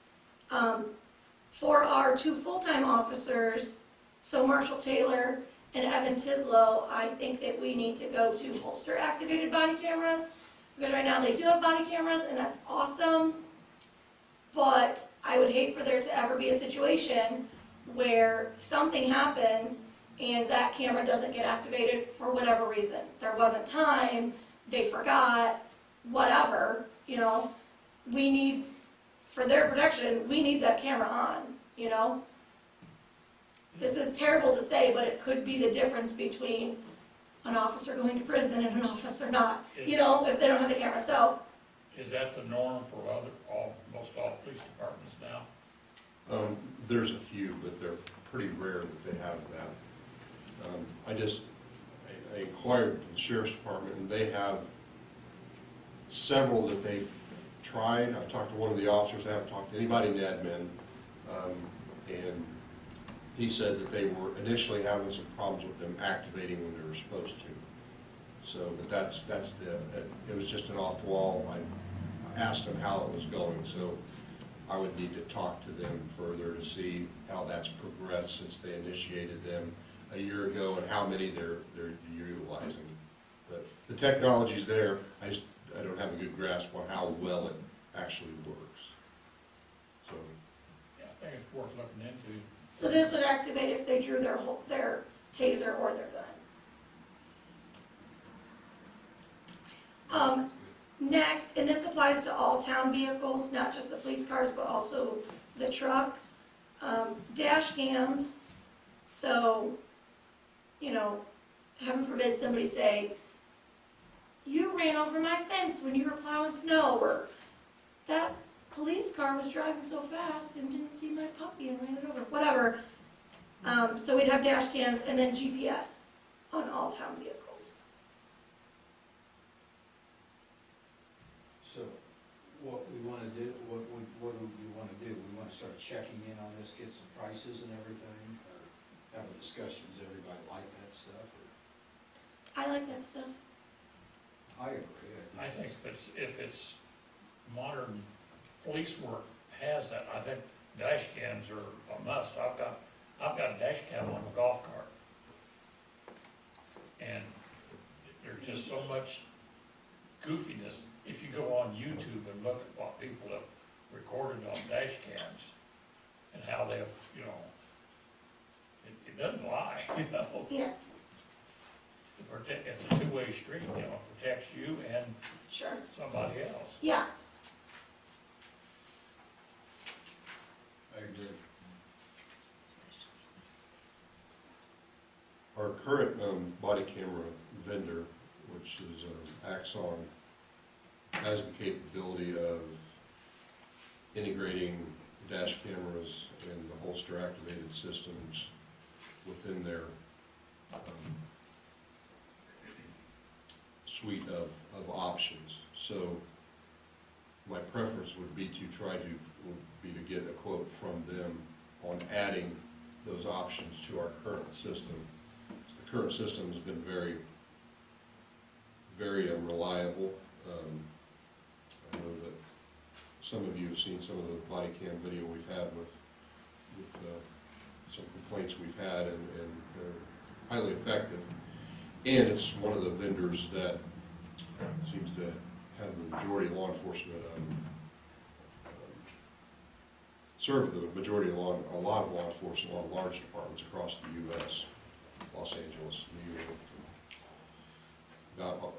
For our 2 full-time officers, so Marshall Taylor and Evan Tislow, I think that we need to go to holster-activated body cameras, because right now they do have body cameras, and that's awesome. But I would hate for there to ever be a situation where something happens and that camera doesn't get activated for whatever reason. There wasn't time, they forgot, whatever, you know. We need, for their protection, we need that camera on, you know. This is terrible to say, but it could be the difference between an officer going to prison and an officer not, you know, if they don't have the camera. So Is that the norm for most all police departments now? There's a few, but they're pretty rare that they have that. I inquired with the sheriff's department, and they have several that they've tried. I talked to one of the officers, I haven't talked to anybody in admin, and he said that they were initially having some problems with them activating when they were supposed to. So, but that's it was just an off the wall. I asked them how it was going, so I would need to talk to them further to see how that's progressed since they initiated them a year ago and how many they're utilizing. But the technology's there, I don't have a good grasp on how well it actually works. So, Yeah, I think it's worth looking into. So this would activate if they drew their taser or their gun. Next, and this applies to all town vehicles, not just the police cars, but also the trucks. Dash cams, so, you know, heaven forbid somebody say, you ran over my fence when you were plowing snow, or that police car was driving so fast and didn't see my puppy and ran it over, whatever. So we'd have dash cams and then GPS on all town vehicles. So what we want to do, what do we want to do? We want to start checking in on this, get some prices and everything, or have a discussion? Does everybody like that stuff? Or? I like that stuff. I agree. I think if it's modern police work has that, I think dash cams are a must. I've got a dash cam on a golf cart. And there's just so much goofiness. If you go on YouTube and look at what people have recorded on dash cams and how they've, you know, it doesn't lie, you know. Yeah, It's a two-way street, you know, it protects you and sure. somebody else. Yeah. I agree. our current body camera vendor, which is Axon, has the capability of integrating dash cameras and the holster activated systems within their suite of options. So my preference would be to get a quote from them on adding those options to our current system. The current system has been very, very unreliable. I know that some of you have seen some of the body cam video we've had with some complaints we've had, and they're highly effective. And it's one of the vendors that seems to have the majority of law enforcement, serve the majority of a lot of law enforcement, a lot of large departments across the U.S., Los Angeles, New York. About,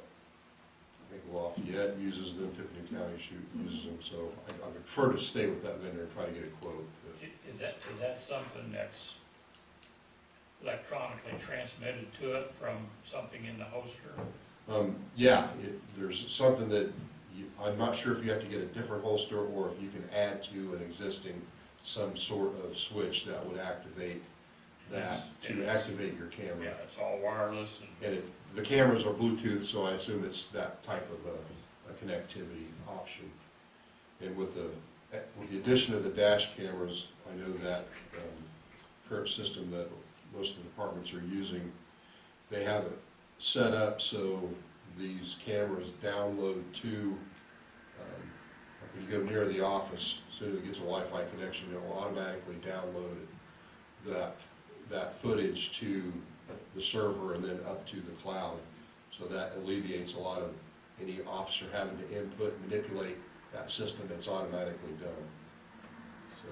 I think Lafayette uses them, Tiffany County uses them, so I would prefer to stay with that vendor and try to get a quote. Is that something that's electronically transmitted to it from something in the holster? Yeah, there's something that I'm not sure if you have to get a different holster or if you can add to an existing some sort of switch that would activate that, to activate your camera. Yeah, it's all wireless and. And the cameras are Bluetooth, so I assume it's that type of a connectivity option. And with the addition of the dash cameras, I know that current system that most of the departments are using, they have it set up so these cameras download to, when you go near the office, as soon as it gets a Wi-Fi connection, it will automatically download that footage to the server and then up to the cloud. So that alleviates a lot of any officer having to input, manipulate that system. It's automatically done. So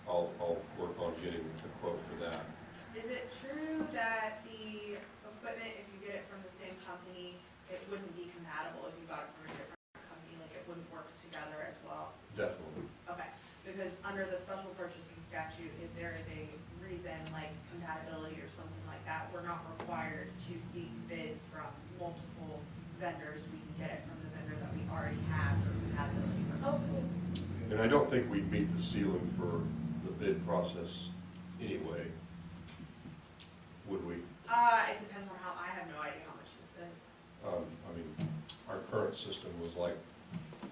I'll work on getting a quote for that. Is it true that the equipment, if you get it from the same company, it wouldn't be compatible if you got it from a different company, like it wouldn't work together as well? Definitely. Okay, because under the special purchasing statute, if there is a reason like compatibility or something like that, we're not required to seek bids from multiple vendors. We can get it from the vendor that we already have for compatibility purposes. And I don't think we'd meet the ceiling for the bid process anyway, would we? It depends on how, I have no idea how much this is. I mean, our current system was like, I'm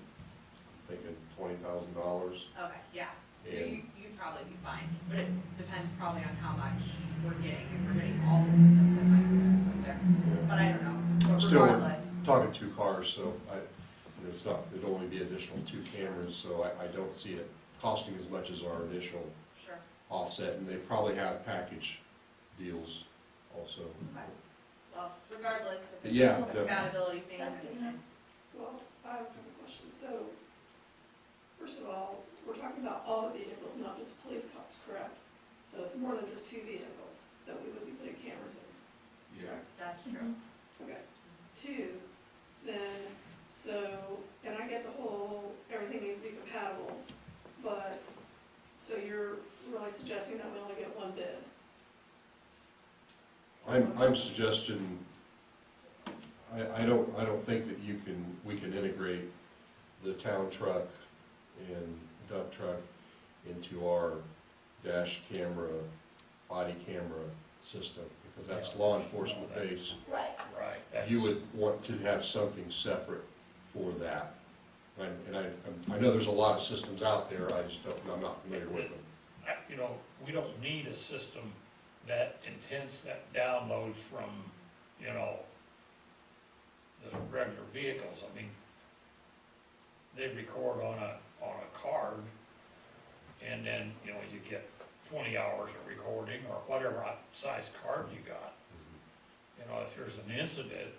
thinking $20,000. Okay, yeah, so And- you'd probably be fine, but it depends probably on how much we're getting. If we're getting all the systems, it might be up there, but I don't know, but Still, regardless. talking 2 cars, so it's not, it'd only be additional 2 cameras, so I don't see it costing as much as our initial Sure. offset, and they probably have package deals also. Okay. Well, regardless, if Yeah, it's a compatibility thing, That's good enough. Well, I have a couple questions. So, first of all, we're talking about all the vehicles, not just police cars, correct? So it's more than just 2 vehicles that we would be putting cameras in. Yeah. that's true. Okay. 2, then, so, and I get the whole, everything needs to be compatible, but, so you're really suggesting that we only get 1 bid? I'm suggesting, I don't think that we can integrate the town truck and dump truck into our dash camera, body camera system, because that's law enforcement based. Right. Right. You would want to have something separate for that. And I know there's a lot of systems out there, I'm not familiar with them. You know, we don't need a system that intense, that downloads from, you know, the regular vehicles. I mean, they record on a card, and then, you know, you get 20 hours of recording, or whatever size card you got. You know, if there's an incident,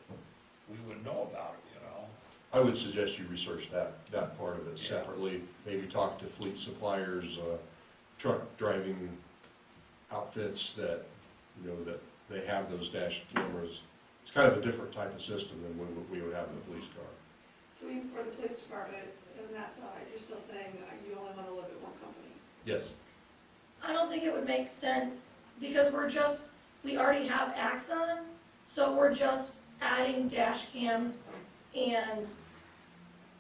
we would know about it, you know. I would suggest you research that part of it Yeah. separately, maybe talk to fleet suppliers, truck driving outfits that, you know, that they have those dash cameras. It's kind of a different type of system than we would have in a police car. So even for the police department and that side, you're still saying you only want to look at one company? Yes, I don't think it would make sense, because we already have Axon, so we're just adding dash cams and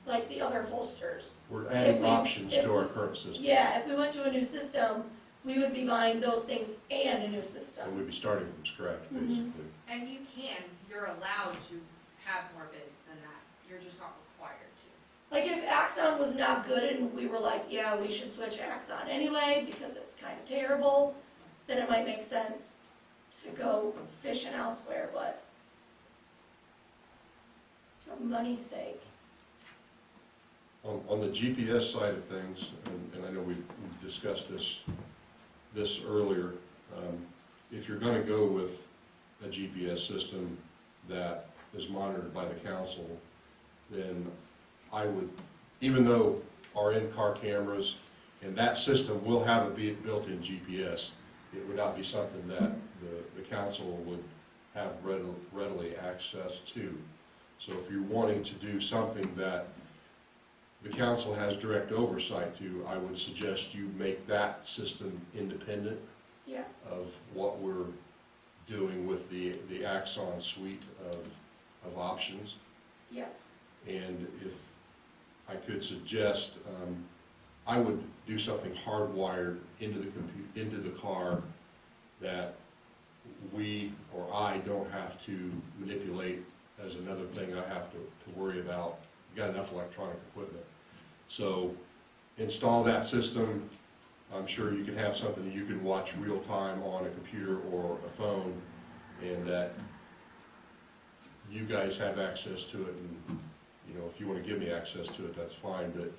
like the other holsters. we're adding If we- options if to our we- current system, Yeah, if we went to a new system, we would be buying those things and a new and system. we'd be starting from scratch, Mhm. basically. And you're allowed to have more bids than that, you're just not required to. Like if Axon was not good and we were like, yeah, we should switch Axon anyway because it's kind of terrible, then it might make sense to go fishing elsewhere, but for money's sake. On the GPS side of things, and I know we've discussed this earlier, if you're gonna go with a GPS system that is monitored by the council, then I would, even though our in-car cameras, and that system will have a built-in GPS, it would not be something that the council would have readily access to. So if you're wanting to do something that the council has direct oversight to, I would suggest you make that system independent Yeah. of what we're doing with the Axon suite of options. Yeah. And if I could suggest, I would do something hardwired into the car that we or I don't have to manipulate as another thing I have to worry about. We've got enough electronic equipment. So install that system. I'm sure you can have something that you can watch real time on a computer or a phone, and that you guys have access to it. And you know, if you want to give me access to it, that's fine. But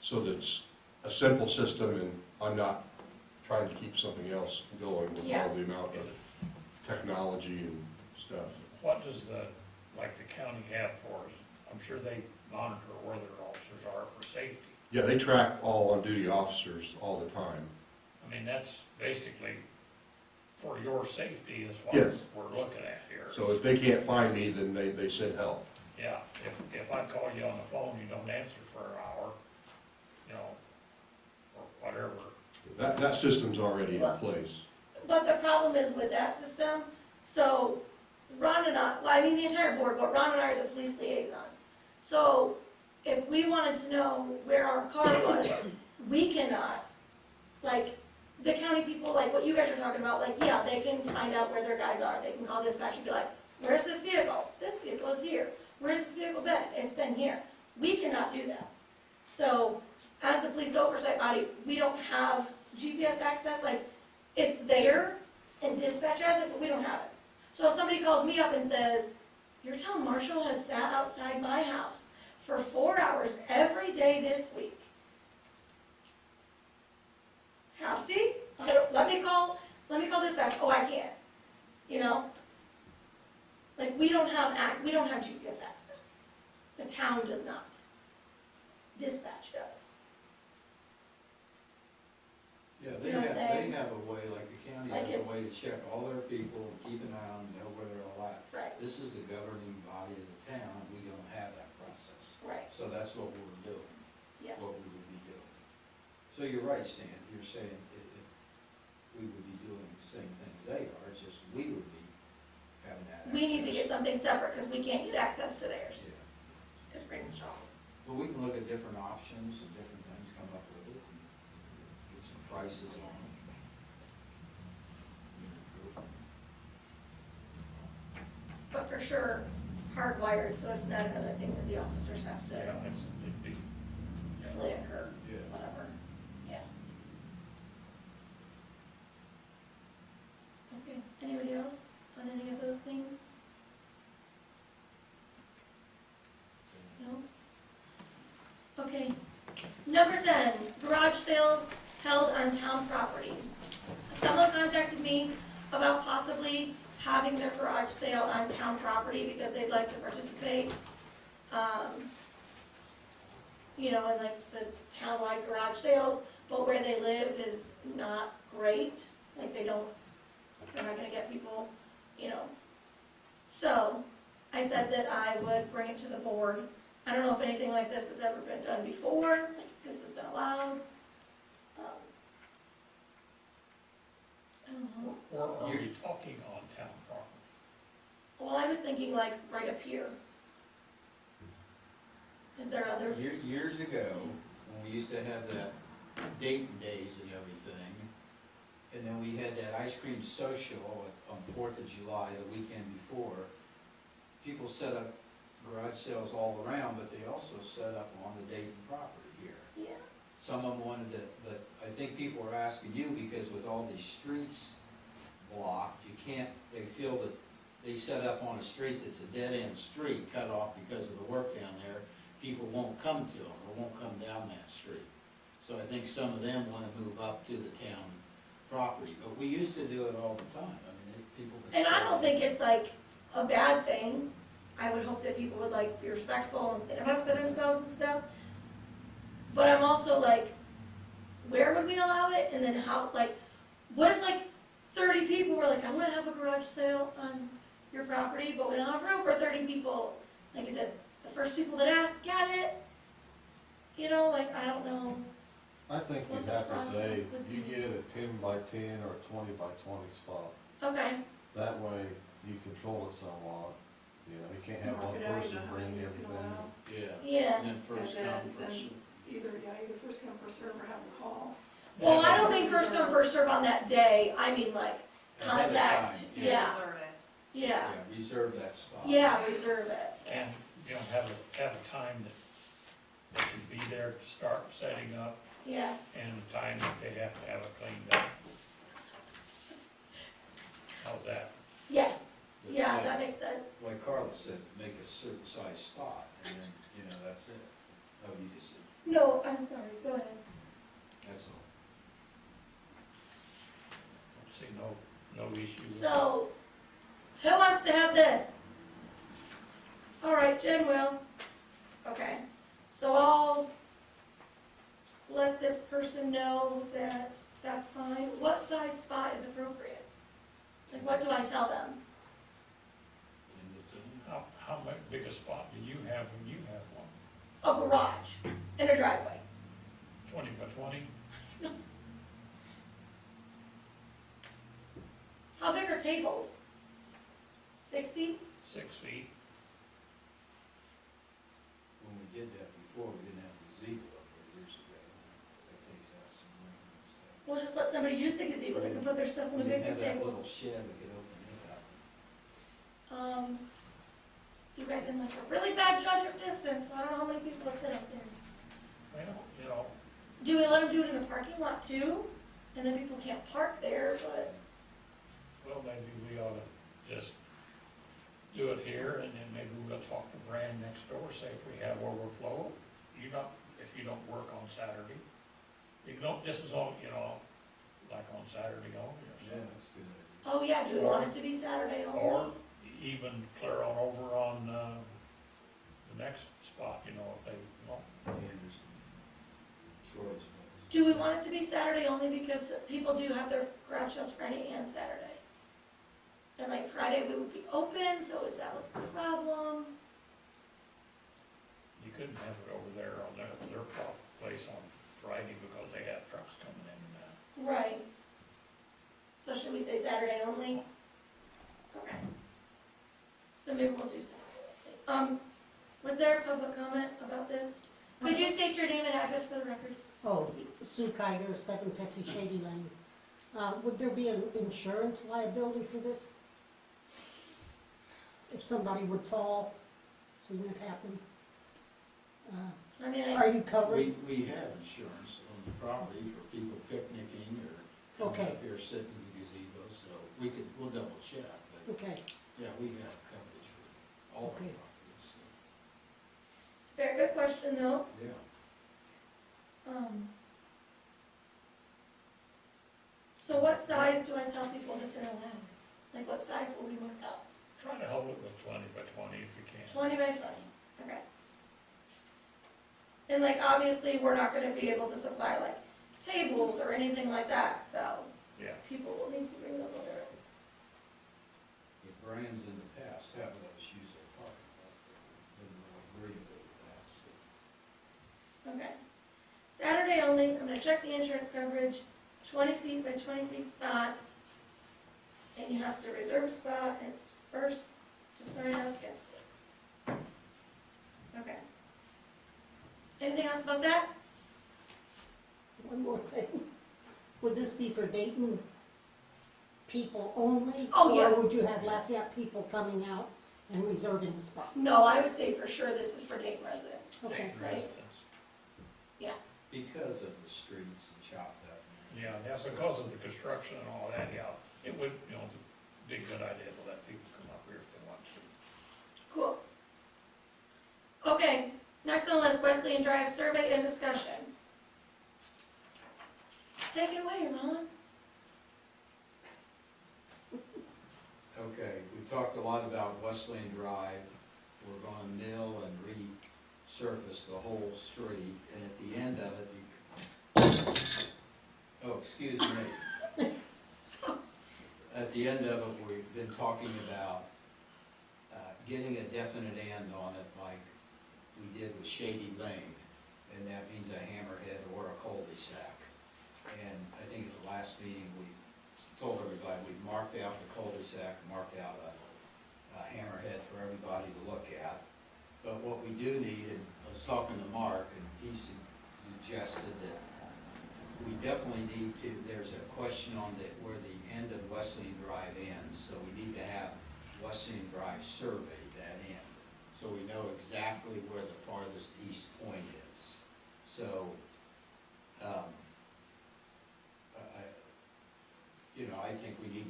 so that's a simple system, and I'm not trying to keep something else going with Yeah. all the amount of technology and stuff. What does like the county have for us? I'm sure they monitor where their officers are for safety. Yeah, they track all on-duty officers all the time. I mean, that's basically for your safety is Yes. what we're looking at here. So if they can't find me, then they send help. Yeah, if I call you on the phone, you don't answer for an hour, you know, or whatever. That system's already in place. But the problem is with that system, so Ron and I, well, I mean the entire board, but Ron and I are the police liaisons. So if we wanted to know where our car was, we cannot, like, the county people, like what you guys are talking about, like, yeah, they can find out where their guys are. They can call dispatch and be like, where's this vehicle? This vehicle is here. Where's this vehicle been? It's been here. We cannot do that. So as the police oversight body, we don't have GPS access. Like, it's there and dispatch has it, but we don't have it. So if somebody calls me up and says, your town marshal has sat outside my house for 4 hours every day this week. How, see? Let me call dispatch. Oh, I can't. You know? Like, we don't have GPS access. The town does not. Dispatch does. Yeah, You know what I'm saying? they have a way, like the county Like has a it's- way to check all their people, and keep an eye on them, know where they're all at. Right, This is the governing body of the town, and we don't have that process. right, So that's what we're doing, yeah. what we would be doing. So you're right, Stan, you're saying we would be doing the same thing as they are, it's just we would be having that access. We need to get something separate because we can't get access to theirs. Yeah. It's pretty much all. But we can look at different options and different things, come up with it, and get some prices on them. You know, go from there. But for sure, hardwired, so it's not another thing that the officers have to Yeah, it'd be, yeah. click or Yeah. whatever. Yeah. Okay, anybody else on any of those things? No? Okay. Number 10, garage sales held on town property. Someone contacted me about possibly having their garage sale on town property because they'd like to participate, you know, in like the townwide garage sales, but where they live is not great. Like they're not gonna get people, you know. So I said that I would bring it to the board. I don't know if anything like this has ever been done before, like if this has been allowed. I don't know. Or are we talking on town property? Well, I was thinking like right up here. Is there other? Years ago, when we used to have that Dayton days and everything, and then we had that ice cream social on 4th of July, the weekend before, people set up garage sales all around, but they also set up on the Dayton property here. Yeah. Some of them wanted to, but I think people are asking you because with all these streets blocked, you can't, they feel that they set up on a street that's a dead-end street, cut off because of the work down there, people won't come to them, or won't come down that street. So I think some of them wanna move up to the town property, but we used to do it all the time, I mean, people. would And I set don't up- think it's like a bad thing. I would hope that people would like be respectful and stand up for themselves and stuff. But I'm also like, where would we allow it? And then how, like, what if like 30 people were like, I wanna have a garage sale on your property, but we don't have room for 30 people. Like I said, the first people that ask get it. You know, like, I don't know. I think What you'd the have to say, process would you be. get a 10 by 10 or a 20 by 20 spot. Okay, That way you control it somewhat. You know, you can't have Mark one it out, you person know how bring many you can everything. allow. Yeah, yeah. and then first And come, then- first served. Either first come, first served, or have them call. Well, I don't mean first come, first serve on that day. I mean like Ahead of contact. time, Yeah, Reserve it. yeah, Yeah, reserve that spot. yeah, reserve it. And, you know, have a time that they can be there to start setting up, Yeah. and a time that they have to have it cleaned up. How's that? Yes. But, Yeah, that makes sense. Like Carla said, make a certain size spot, and then, you know, that's it. Oh, you just said, No, I'm sorry. Go ahead. that's all. Don't see no issue with it. So, who wants to have this? All right, Jen will. Okay. So I'll let this person know that that's fine. What size spot is appropriate? Like, what do I tell them? How much big a spot do you have when you have one? A garage and a driveway. 20 by 20? How big are tables? 6 feet? 6 feet? When we did that before, we didn't have the gazebo up there years ago. That takes out some room and stuff. We'll just let somebody use the gazebo. They can put their stuff on We the didn't picnic have that little tables. shed we could open it up. You guys are like a really bad judge of distance. I don't know how many people have fit out there. Well, you know, Do we let them do it in the parking lot too? And then people can't park there, but, well, maybe we ought to just do it here, and then maybe we'll talk to Brand next door, say if we have overflow, if you don't work on Saturday. You don't, this is all, you know, like on Saturday only or Yeah, something. that's a good idea. oh yeah, do we want it to be Saturday Or only? even clear on over on, the next spot, you know, if they want. Anderson, Troy's place. Do we want it to be Saturday only because people do have their garage sales Friday and Saturday? And like Friday we would be open, so is that a problem? You couldn't have it over there on their place on Friday because they have trucks coming in and out. Right. So should we say Saturday only? Okay. So maybe we'll do Saturday only. Was there a public comment about this? Could you state your name and address for the record? Oh, Sue Kiger, 750 Shady Lane. Would there be an insurance liability for this? If somebody would fall, seen it happen? I mean, Are you covered? We have insurance on the property for people picnicking or coming Okay. up here sitting in the gazebo, so we'll double check, but Okay, yeah, we have coverage for all our Okay. properties, so, very good question though. yeah. So what size do I tell people that they're allowed? Like what size will we mark up? Try to hold it with 20 by 20 if you can. 20 by 20, okay. And like, obviously, we're not gonna be able to supply like tables or anything like that, so Yeah. people will need to bring those over. The brands in the past have let us use their parking lots, didn't really agree with that, so. Okay. Saturday only, I'm gonna check the insurance coverage, 20 feet by 20 feet spot. And you have to reserve a spot, and it's first to sign up against it. Okay. Anything else about that? one more thing. Would this be for Dayton people only? Oh, yeah. Or would you have Lafayette people coming out and reserving the spot. No, I would say for sure this is for Dayton residents. Okay. Right. Residents. Because of the streets and chopped up. Yeah, because of the construction and all that, yeah, it would, be a good idea to let people come up here if they want to. Cool. Okay, next on the list, Wesleyan Drive survey and discussion. Take it away, Ron. Okay, we talked a lot about Wesleyan Drive. We're gonna mill and resurface the whole street, and at the end of it, oh, excuse me. At the end of it, we've been talking about getting a definite end on it like we did with Shady Lane, and that means a hammerhead or a cul-de-sac. And I think at the last meeting, we told everybody, we marked out the cul-de-sac, marked out a hammerhead for everybody to look at. But what we do need, and I was talking to Mark, and he suggested that we definitely need to, there's a question on where the end of Wesleyan Drive ends, so we need to have Wesleyan Drive surveyed that end, so we know exactly where the farthest east point is. So, I think we need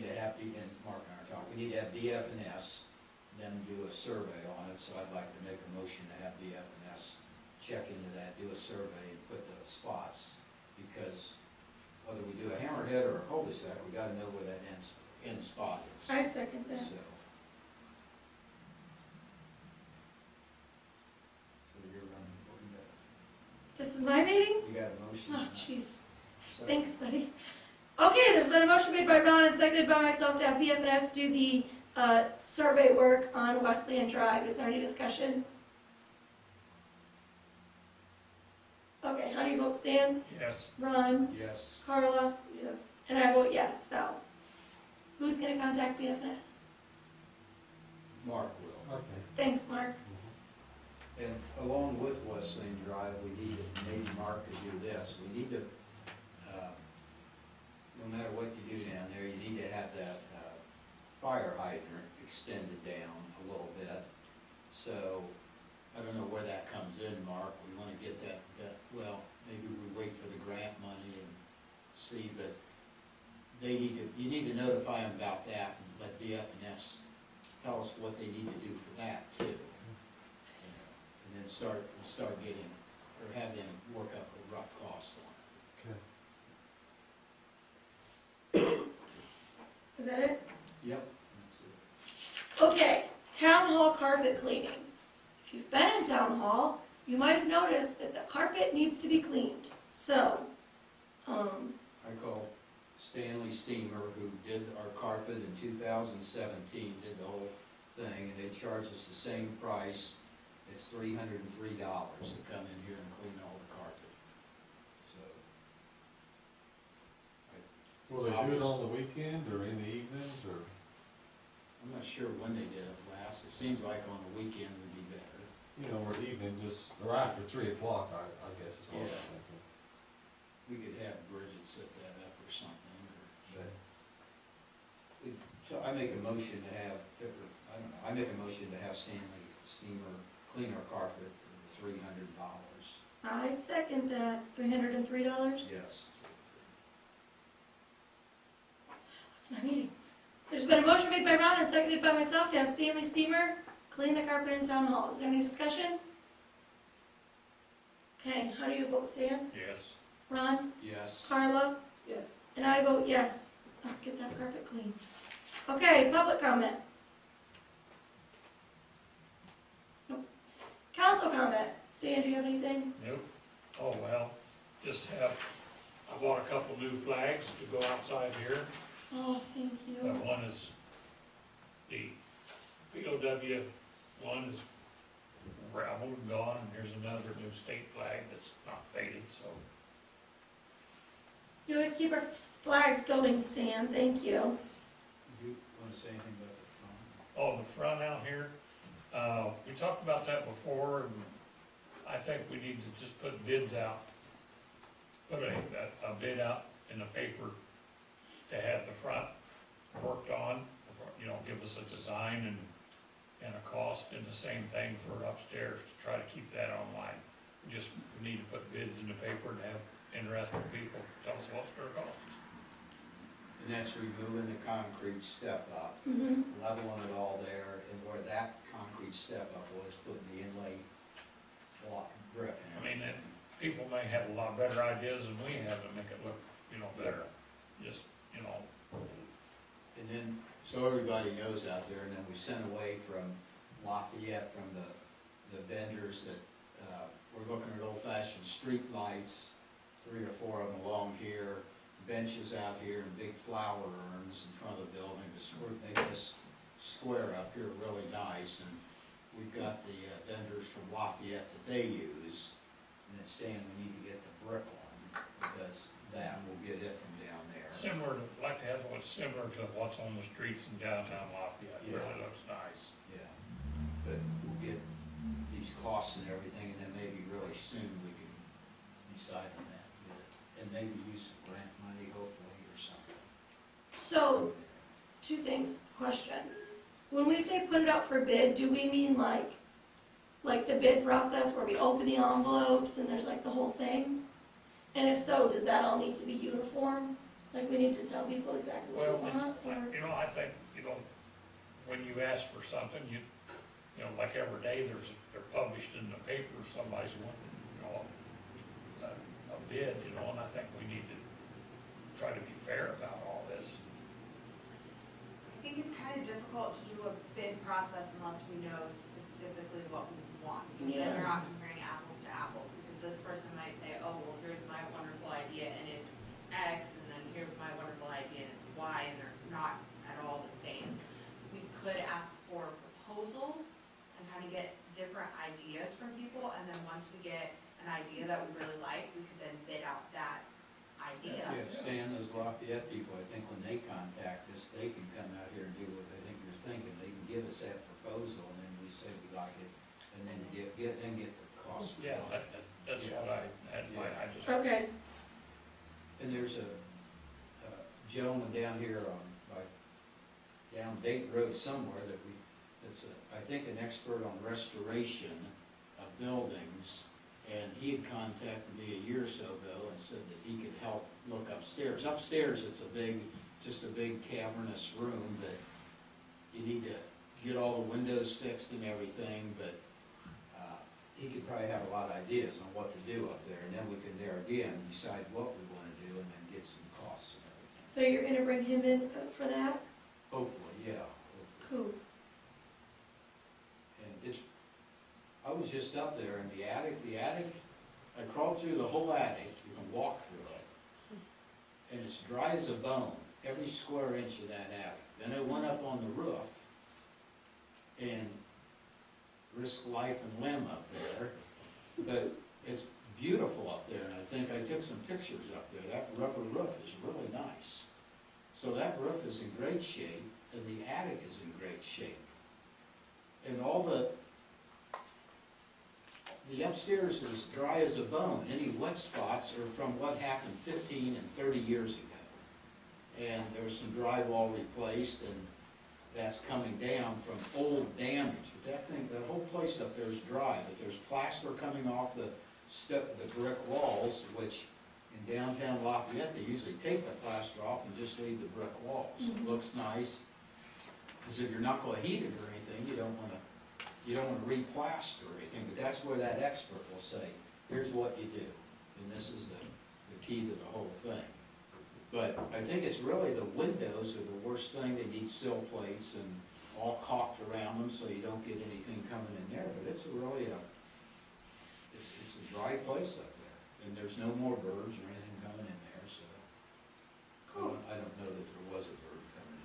to have, and Mark and I are talking, we need to have DFNS, them do a survey on it, so I'd like to make a motion to have DFNS check into that, do a survey and put the spots, because whether we do a hammerhead or a cul-de-sac, we gotta know where that end spot is. I second that. So you're running, This is my meeting? you got a motion? Oh, jeez. So- Thanks, buddy. Okay, there's been a motion made by Ron and seconded by myself to have BFNS do the survey work on Wesleyan Drive. Is there any discussion? Okay, how do you vote, Stan? Yes, Ron? Yes. Carla? Yes. And I vote yes, so. Who's gonna contact BFNS? Mark will. Okay. Thanks, Mark. And along with Wesleyan Drive, we need to, maybe Mark could do this, we need to, no matter what you do down there, you need to have that fire hydrant extended down a little bit. So, I don't know where that comes in, Mark, we wanna get that, well, maybe we wait for the grant money and see, but you need to notify them about that and let BFNS tell us what they need to do for that too. And then start getting, or have them work up a rough cost on it. Okay. Is that it? Yep. That's it. Okay, town hall carpet cleaning. If you've been in town hall, you might have noticed that the carpet needs to be cleaned. So, I called Stanley Steamer, who did our carpet in 2017, did the whole thing, and they charge us the same price. It's $303 to come in here and clean all the carpet. So. Will they do it on the weekend or in the evenings or? I'm not sure when they did it last. It seems like on the weekend would be better. Or evening, or after 3 o'clock, I guess is what I'm Yeah. thinking. We could have Bridget set that up or something, Okay. So I make a motion to have, I don't know, I make a motion to have Stanley Steamer clean our carpet for $300. I second that. $303? Yes. What's my meeting? There's been a motion made by Ron and seconded by myself to have Stanley Steamer clean the carpet in town hall. Is there any discussion? Okay, how do you vote, Stan? yes. Ron? Yes. Carla? Yes. And I vote yes. Let's get that carpet clean. Okay, public comment. Nope. Council comment. Stan, do you have anything? Nope. Oh, well, I bought a couple new flags to go outside here. Oh, thank you. One is the POW, one is raveled and gone, and here's another new state flag that's not faded, so. You always keep our flags going, Stan. Thank you. Do you want to say anything about the front? Oh, the front out here, we talked about that before, and I think we need to just put bids out. Put a bid out in the paper to have the front worked on, give us a design and and a cost, and the same thing for upstairs to try to keep that online. We need to put bids in the paper and have interested people tell us what's their cost. And that's removing the concrete step up, Mm-hmm. leveling it all there, and where that concrete step up was, putting the inlay block brick and I mean, everything. people may have a lot better ideas than we have to make it look, better. Just, And then, so everybody knows out there, and then we sent away from Lafayette, from the vendors that, we're looking at old-fashioned street lights, 3 or 4 of them along here, benches out here, and big flower urns in front of the building to make this square up here really nice. And we've got the vendors from Lafayette that they use, and it's saying we need to get the brick one, because that will get it from down there. like to have what's similar to what's on the streets in downtown Lafayette. It really looks nice. Yeah, but we'll get these costs and everything, and then maybe really soon we can decide on that, get it, and maybe use some grant money hopefully or something. So, 2 things, question. When we say put it out for bid, do we mean like the bid process where we open the envelopes and there's like the whole thing? And if so, does that all need to be uniform? Like we need to tell people exactly what Well, we it's, want? Or? I think, when you ask for something, like every day they're published in the paper, somebody's wanting, a bid, and I think we need to try to be fair about all this. I think it's kind of difficult to do a bid process unless we know specifically what we want, because then Yeah. you're not comparing apples to apples, because this person might say, oh, well, here's my wonderful idea, and it's X, and then here's my wonderful idea, and it's Y, and they're not at all the same. We could ask for proposals and kind of get different ideas from people, and then once we get an idea that we really like, we could then bid out that idea. Yeah, Stan, those Lafayette people, I think when they contact us, they can come out here and do what I think you're thinking. They can give us that proposal, and then we say we like it, and then get the cost. Yeah, that's what I had in mind. I just, Okay. And there's a gentleman down here down Dayton Road somewhere that's I think an expert on restoration of buildings, and he had contacted me a year or so ago and said that he could help look upstairs. Upstairs, it's just a big cavernous room that you need to get all the windows fixed and everything, but he could probably have a lot of ideas on what to do up there, and then we can there again decide what we want to do and then get some costs and everything. So you're gonna bring him in for that? Hopefully, yeah. Hopefully. Cool. And I was just up there in the attic, I crawled through the whole attic, you can walk through it, and it's dry as a bone, every square inch of that attic. Then I went up on the roof and risked life and limb up there, but it's beautiful up there, and I think I took some pictures up there. That rubber roof is really nice. So that roof is in great shape, and the attic is in great shape. And all the upstairs is dry as a bone. Any wet spots are from what happened 15 and 30 years ago. And there was some drywall replaced, and that's coming down from old damage. But that whole place up there is dry, but there's plaster coming off the brick walls, which in downtown Lafayette, they usually take the plaster off and just leave the brick walls. It looks nice, because if you're not gonna heat it or anything, you don't wanna re-plaster or anything, but that's where that expert will say, here's what you do, and this is the key to the whole thing. But I think it's really the windows are the worst thing. They need sill plates and all caulked around them so you don't get anything coming in there, but it's really it's a dry place up there, and there's no more birds or anything coming in there, so. Cool. I don't know that there was a bird coming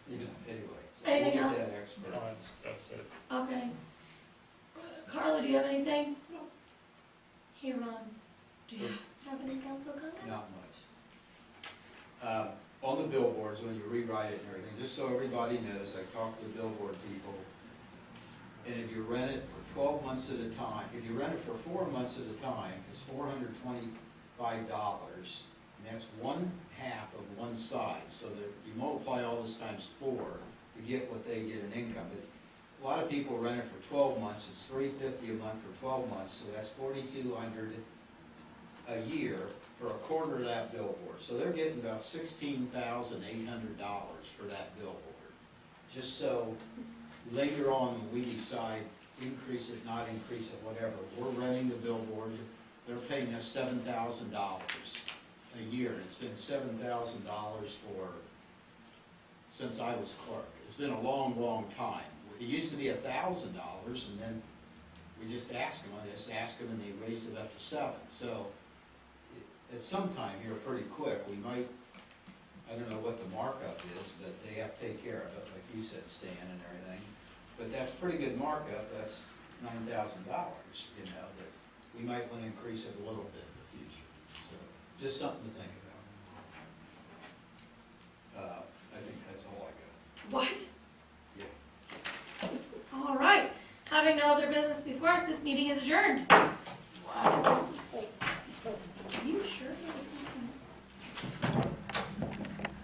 in there. Anyway, so we'll Anything get else? that expert. that's it. Okay. Carla, do you have anything? No. Here, Ron, do you have any council comments? Not much. On the billboards, when you rewrite it and everything, just so everybody knows, I talked to billboard people, and if you rent it for 12 months at a time, if you rent it for 4 months at a time, it's $425, and that's 1/2 of one side, so that you multiply all this times 4 to to get what they get in income. But a lot of people rent it for 12 months, it's $350 a month for 12 months, so that's $4,200 a year for a quarter of that billboard. So they're getting about $16,800 for that billboard. Just so later on, when we decide increase it, not increase it, whatever, we're renting the billboard, they're paying us $7,000 a year, and it's been $7,000 since I was clerk. It's been a long, long time. It used to be $1,000, and then we just asked them, and they raised it up to $7,000. So at some time here, pretty quick, we might, I don't know what the markup is, but they have to take care of it, like you said, Stan, and everything. But that's pretty good markup, that's $9,000, that we might want to increase it a little bit in the future. So, just something to think about. I think that's all I got. What? Yeah. All right. Having no other business before us, this meeting is adjourned.